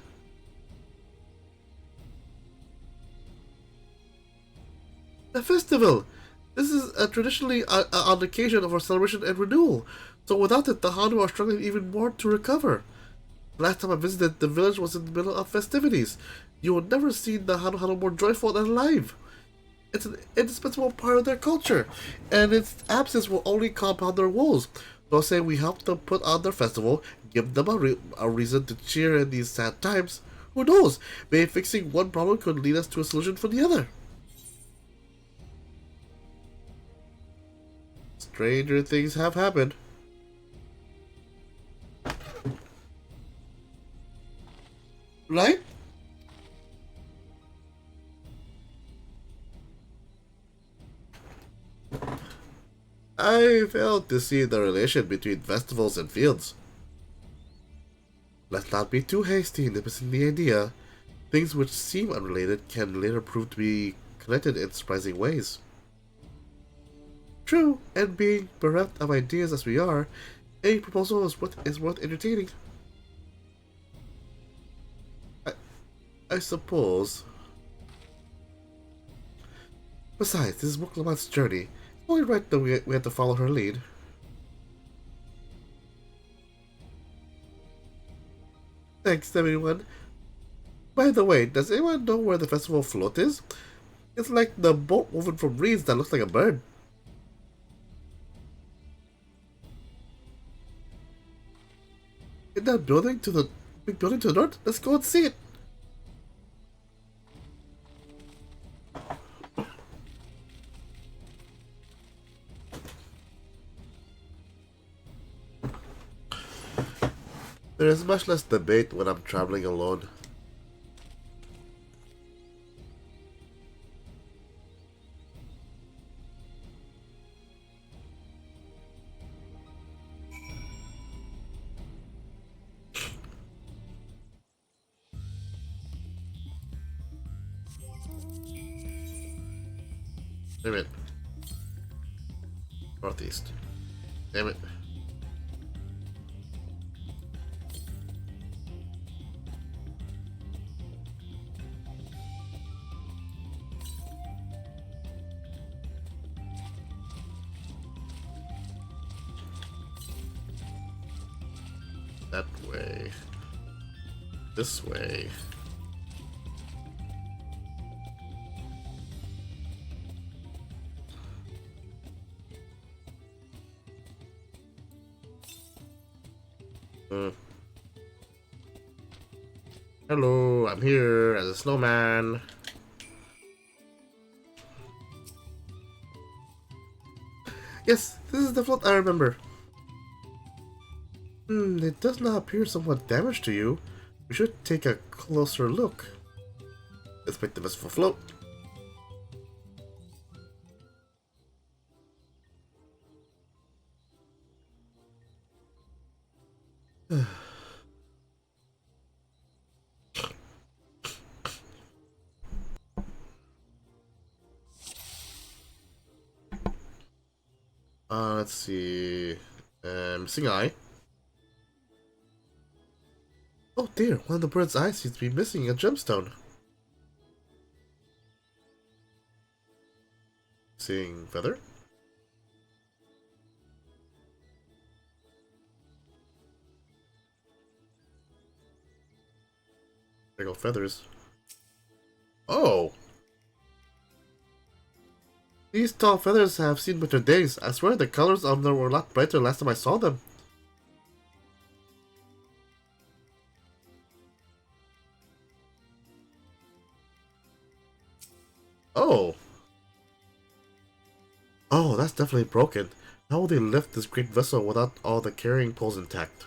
S1: The festival! This is traditionally an occasion of our celebration and renewal, so without it, the Hanu are struggling even more to recover. Last time I visited, the village was in the middle of festivities. You will never see the Hanu more joyful and alive. It's an indispensable part of their culture, and its absence will only compound their woes. So I say we help them put on their festival, give them a reason to cheer in these sad times. Who knows? Maybe fixing one problem could lead us to a solution for the other. Stranger things have happened. Right? I fail to see the relation between festivals and fields. Let's not be too hasty in dismissing the idea. Things which seem unrelated can later prove to be connected in surprising ways. True, and being bereft of ideas as we are, any proposal is worth entertaining. I, I suppose. Besides, this is Moklamat's journey. It's only right that we have to follow her lead. Thanks, everyone. By the way, does anyone know where the festival float is? It's like the boat woven from reeds that looks like a bird. In that building to the big building to the north? Let's go and see it. There is much less debate when I'm traveling alone. Damn it. Northeast. Damn it. That way. This way. Hello, I'm here as a snowman. Yes, this is the float I remember. It does not appear somewhat damaged to you. We should take a closer look. Let's make the festival float. Let's see. Missing eye. Oh dear, one of the bird's eyes seems to be missing a gemstone. Seeing feather? There go feathers. Oh! These tall feathers have seen better days. I swear the colors of them were a lot brighter last time I saw them. Oh! Oh, that's definitely broken. How will they lift this great vessel without all the carrying poles intact?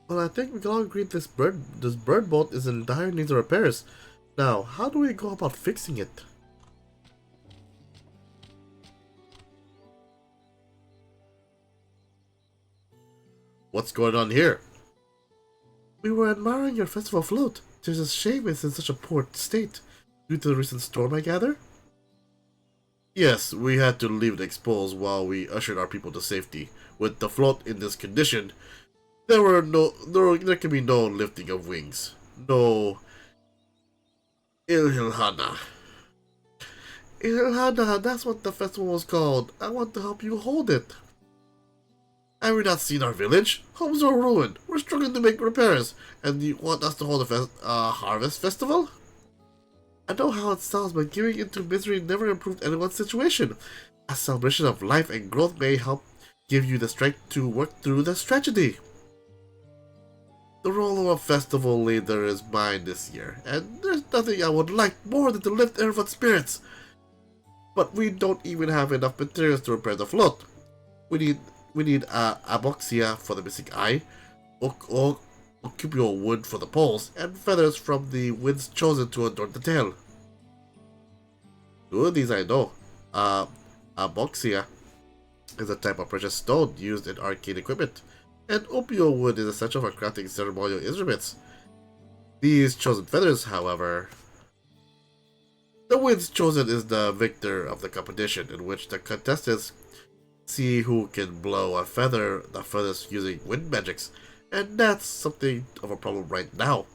S1: Well, I think we can all agree this bird boat is in dire need of repairs. Now, how do we go about fixing it? What's going on here? We were admiring your festival float. It's a shame it's in such a poor state. Due to the recent storm, I gather? Yes, we had to leave it exposed while we ushered our people to safety. With the float in this condition, there can be no lifting of wings. No Ilhana. Ilhana, that's what the festival was called. I want to help you hold it. Have we not seen our village? Homes are ruined. We're struggling to make repairs. And you want us to hold a harvest festival? I know how it sounds, but giving into misery never improved anyone's situation. A celebration of life and growth may help give you the strength to work through this tragedy. The role of a festival leader is mine this year, and there's nothing I would like more than to lift everyone's spirits. But we don't even have enough materials to repair the float. We need aboxia for the missing eye, ocupio wood for the poles, and feathers from the winds chosen to adorn the tail. Two of these I know. Aboxia is a type of precious stone used in arcane equipment, and opio wood is essential for crafting ceremonial instruments. These chosen feathers, however, the winds chosen is the victor of the competition, in which the contestants see who can blow a feather the furthest using wind magics, and that's something of a problem right now.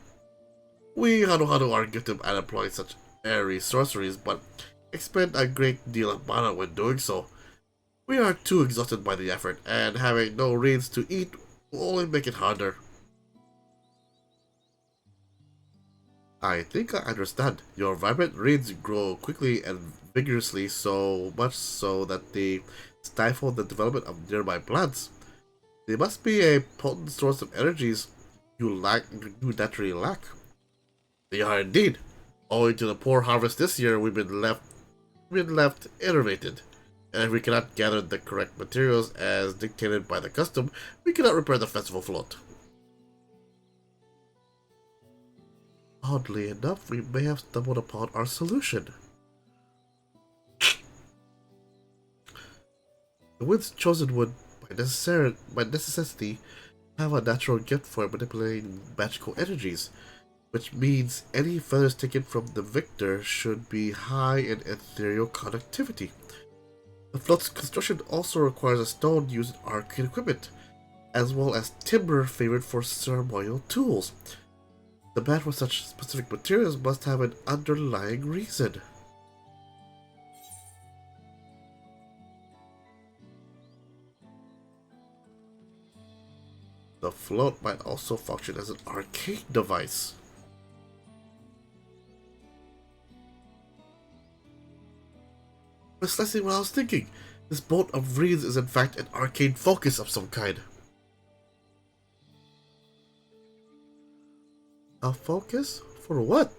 S1: We Hanuhanu are gifted at employing such airy sorceries, but expend a great deal of mana when doing so. We are too exhausted by the effort, and having no reeds to eat will only make it harder. I think I understand. Your vibrant reeds grow quickly and vigorously, so much so that they stifle the development of nearby plants. They must be a potent source of energies you naturally lack. They are indeed. Owing to the poor harvest this year, we've been left enervated. And if we cannot gather the correct materials as dictated by the custom, we cannot repair the festival float. Oddly enough, we may have stumbled upon our solution. The winds chosen would, by necessity, have a natural gift for manipulating magical energies, which means any feathers taken from the victor should be high in ethereal conductivity. The float's construction also requires a stone used in arcane equipment, as well as timber favored for ceremonial tools. The ban for such specific materials must have an underlying reason. The float might also function as an arcane device. Precisely what I was thinking. This bolt of reeds is in fact an arcane focus of some kind. A focus? For what?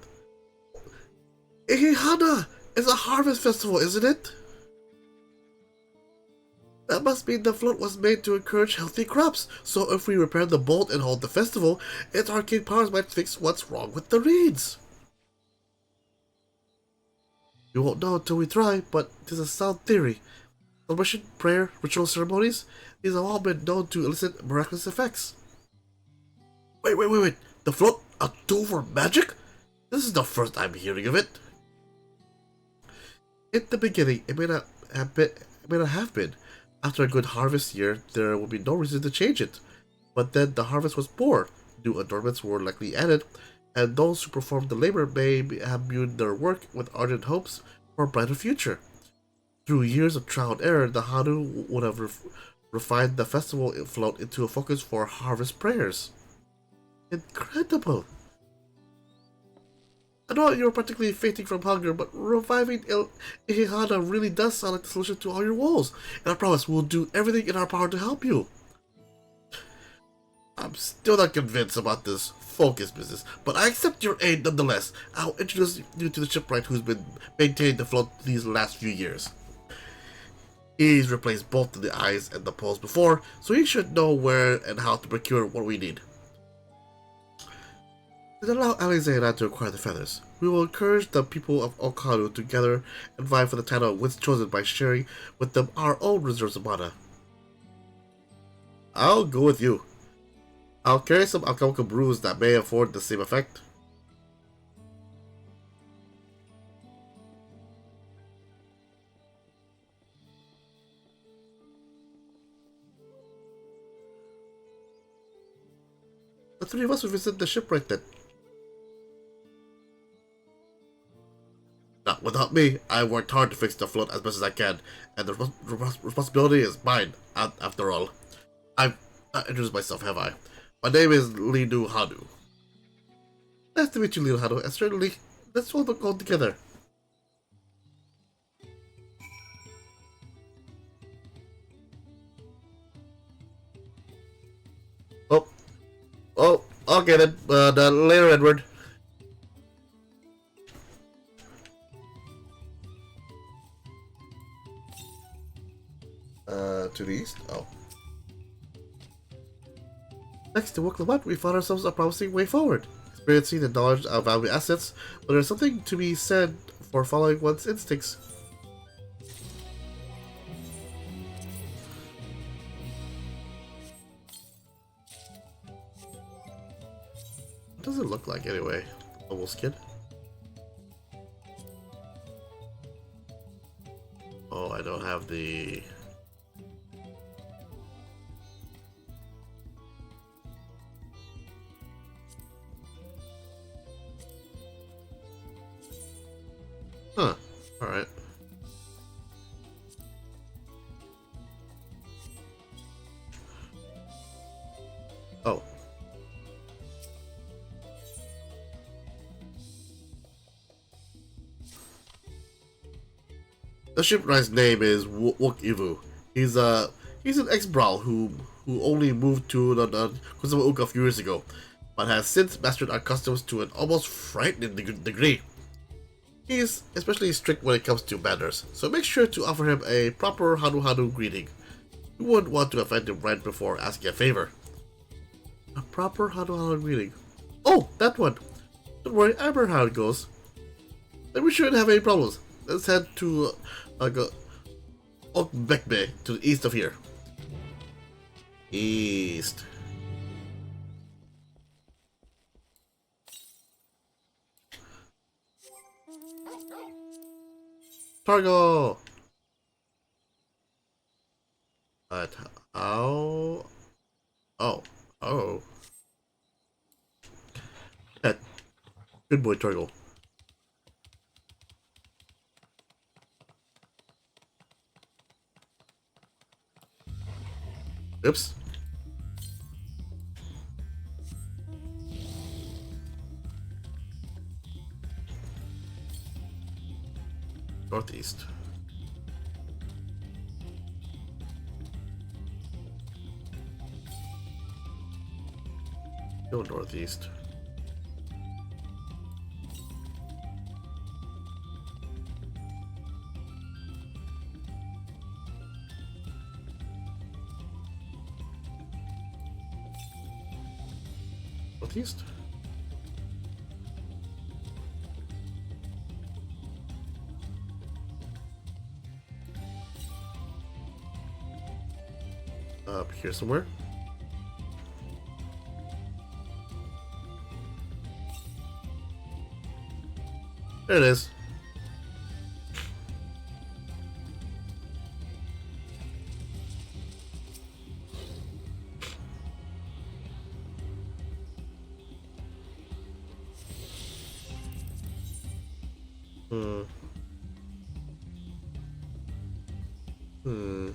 S1: Ihihana! It's a harvest festival, isn't it? That must mean the float was made to encourage healthy crops, so if we repair the bolt and hold the festival, its arcane powers might fix what's wrong with the reeds. We won't know until we try, but it is a sound theory. Celebration, prayer, ritual ceremonies, these have all been known to elicit miraculous effects. Wait. The float? A tool for magic? This is the first I'm hearing of it. In the beginning, it may not have been. After a good harvest year, there would be no reason to change it. But then the harvest was poor, new adornments were likely added, and those who performed the labor may have imbued their work with ardent hopes for a brighter future. Through years of trial and error, the Hanu would have refined the festival float into a focus for harvest prayers. Incredible! I know you're practically fainting from hunger, but reviving Ihihana really does sound like the solution to all your woes, and I promise we'll do everything in our power to help you. I'm still not convinced about this focus business, but I accept your aid nonetheless. I'll introduce you to the shipwright who's been maintaining the float these last few years. He's replaced both the eyes and the poles before, so he should know where and how to procure what we need. And allow Alexandra to acquire the feathers. We will encourage the people of Okadu to gather and vie for the title of Winds Chosen by sharing with them our own reserves of mana. I'll go with you. I'll carry some alchemical brews that may afford the same effect. The three of us will visit the shipwright then. Not without me. I worked hard to fix the float as best as I can, and the responsibility is mine, after all. I've not introduced myself, have I? My name is Linu Hanu. Nice to meet you, Linu Hanu, and certainly, let's all go together. Okay, then. Later, Edward. To the east? Oh. Next to work the map, we found ourselves a promising way forward. Experiencing the knowledge of valuable assets, but there's something to be said for following one's instincts. What does it look like anyway? Bubble skin? Oh, I don't have the... Huh. Alright. Oh. The shipwright's name is Wook Ivu. He's an ex-brawl who only moved to the Kusama Uka a few years ago, but has since mastered our customs to an almost frightening degree. He is especially strict when it comes to manners, so make sure to offer him a proper Hanu greeting. You wouldn't want to offend him right before asking a favor. A proper Hanu greeting. Oh, that one! Don't worry, I remember how it goes. Then we shouldn't have any problems. Let's head to Okbekbe, to the east of here. East. Targo! But how? Oh. Oh. Pet. Good boy, Targo. Oops. Northeast. Go northeast. Northeast? Up here somewhere. There it is. Hmm. Hmm.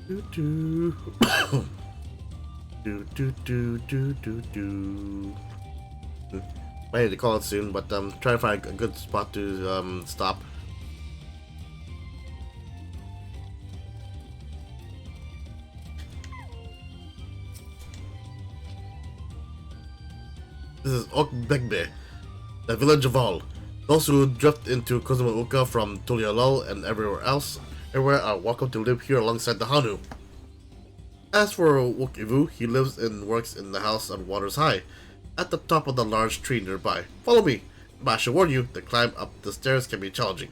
S1: Do do. Do do do do do do. I need to call it soon, but try to find a good spot to stop. This is Okbekbe, the village of all. Those who drift into Kozumauka from Tulialol and everywhere are welcome to live here alongside the Hanu. As for Wokivu, he lives and works in the house on Waters High, at the top of the large tree nearby. Follow me, but I should warn you, the climb up the stairs can be challenging.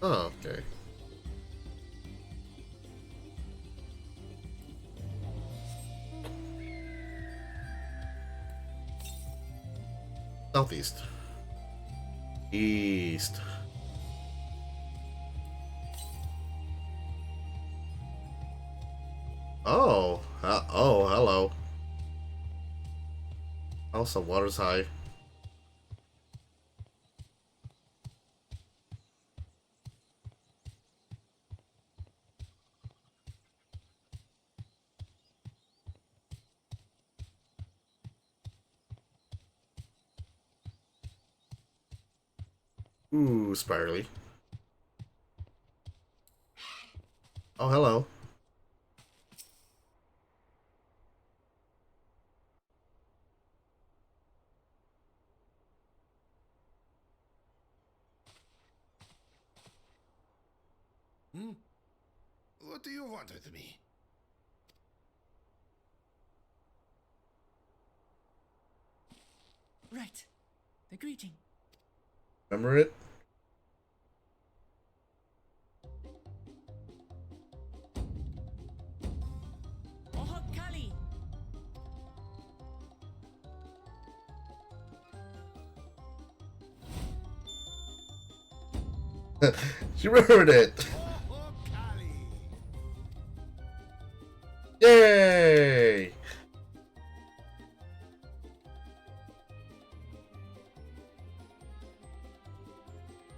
S1: Oh, okay. Southeast. East. Oh, oh, hello. Also, Water's High. Ooh, spirally. Oh, hello.
S7: What do you want with me?
S3: Right. The greeting.
S1: Remember it?
S3: Oh, Kali!
S1: She remembered it.
S7: Oh, Kali!
S1: Yay!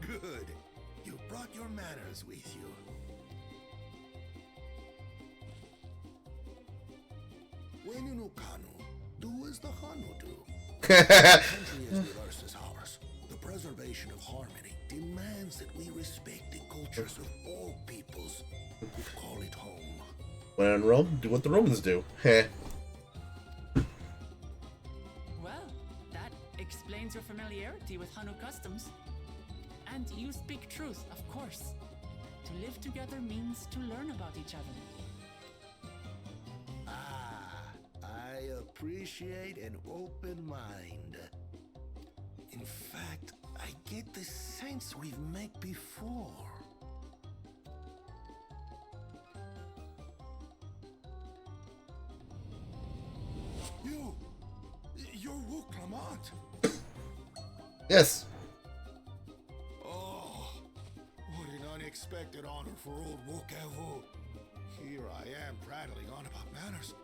S7: Good. You brought your manners with you. When you know Kanu, do as the Hanu do. The country as diverse as ours. The preservation of harmony demands that we respect the cultures of all peoples. Call it home.
S1: When in Rome, do what the Romans do. Heh.
S3: Well, that explains your familiarity with Hanu customs. And you speak truth, of course. To live together means to learn about each other.
S7: I appreciate an open mind. In fact, I get the sense we've met before. You're Wuklamat.
S1: Yes.
S7: Oh, what an unexpected honor for old Wukavu. Here I am prattling on about manners,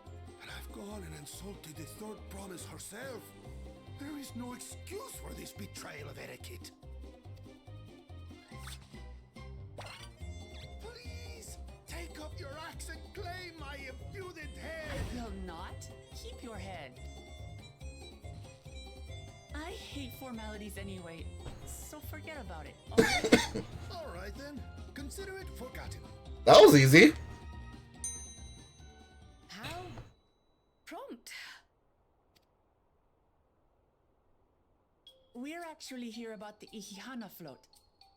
S7: and I've gone and insulted the third promise herself. There is no excuse for this betrayal of etiquette. Please, take up your axe and claim my impudent head.
S3: Will not. Keep your head. I hate formalities anyway, so forget about it. Alright?
S7: All right then, consider it forgotten.
S1: That was easy.
S5: How prompt.
S3: We're actually here about the Ihihana float.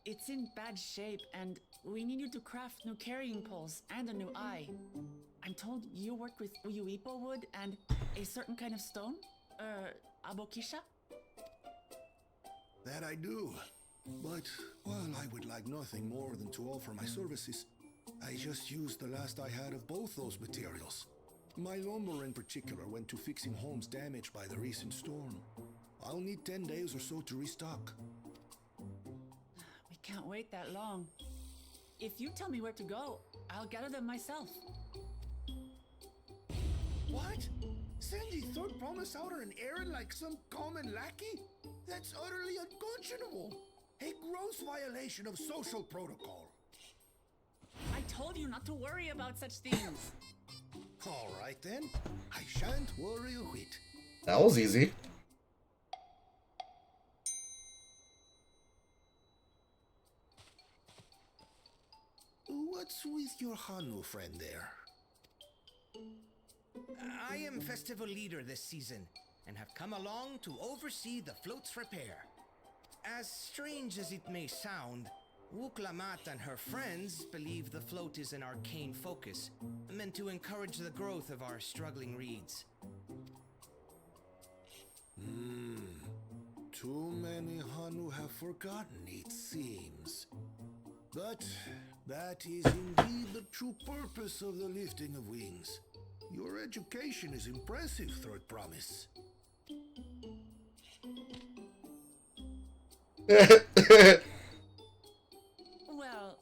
S3: It's in bad shape, and we need you to craft new carrying poles and a new eye. I'm told you work with Uyuipo wood and a certain kind of stone? Abokisha?
S7: That I do. But while I would like nothing more than to offer my services, I just used the last I had of both those materials. My lumber in particular went to fixing homes damaged by the recent storm. I'll need 10 days or so to restock.
S3: We can't wait that long. If you tell me where to go, I'll gather them myself.
S7: What? Send the third promise out on an errand like some common lackey? That's utterly unconscionable. A gross violation of social protocol.
S3: I told you not to worry about such things.
S7: All right then. I shan't worry a whit.
S1: That was easy.
S7: What's with your Hanu friend there?
S10: I am festival leader this season and have come along to oversee the float's repair. As strange as it may sound, Wuklamat and her friends believe the float is an arcane focus, meant to encourage the growth of our struggling reeds.
S7: Too many Hanu have forgotten, it seems. But that is indeed the true purpose of the lifting of wings. Your education is impressive, Third Promise.
S3: Well,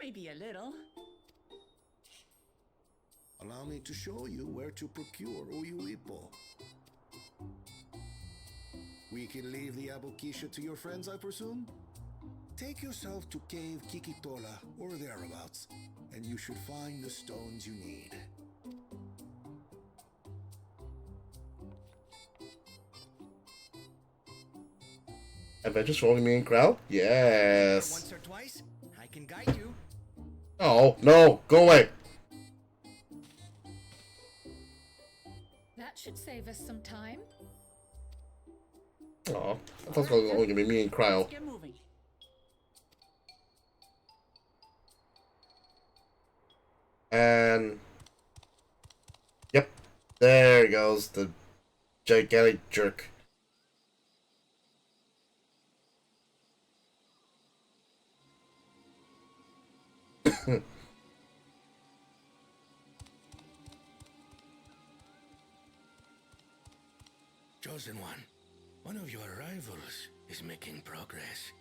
S3: maybe a little.
S7: Allow me to show you where to procure Uyuipo. We can leave the Abokisha to your friends, I presume? Take yourself to Cave Kikitola or thereabouts, and you should find the stones you need.
S1: Adventures rolling me in crowd? Yes.
S10: Once or twice, I can guide you.
S1: Oh, no, go away.
S5: That should save us some time.
S1: Oh, I thought it was only gonna be me and Cryo.
S3: Let's get moving.
S1: And yep, there goes the gigantic jerk.
S10: Chosen one of your rivals is making progress.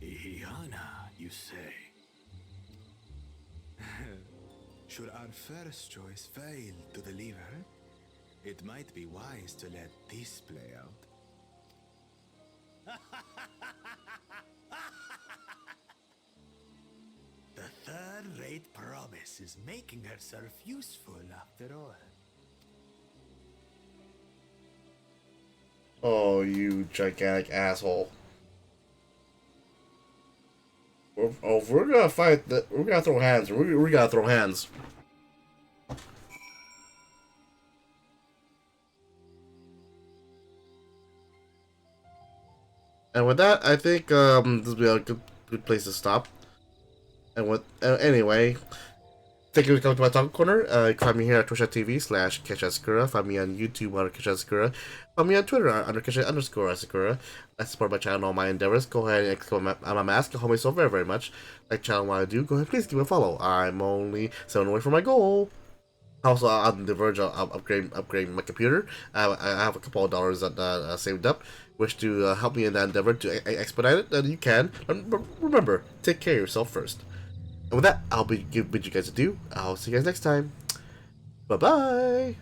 S9: Ihana, you say? Should our first choice fail to deliver, it might be wise to let this play out. The third-rate promise is making herself useful after all.
S1: Oh, you gigantic asshole. Oh, if we're gonna fight, we're gonna throw hands. We gotta throw hands. And with that, I think this will be a good place to stop. And with anyway, thank you for coming to my talk corner. You can find me here at twitch.tv/KetchAskura. Find me on YouTube under KetchAskura. Find me on Twitter under Ketch_Asakura. That's support my channel and all my endeavors. Go ahead and click on my mask. It helps me so very, very much. Like channel what I do, go ahead please give me a follow. I'm only 7 away from my goal. Also, on the verge of upgrading my computer. I have a couple of dollars that saved up, which to help me in that endeavor to expedite it. And you can. Remember, take care of yourself first. And with that, I'll bid you guys adieu. I'll see you guys next time. Bye bye.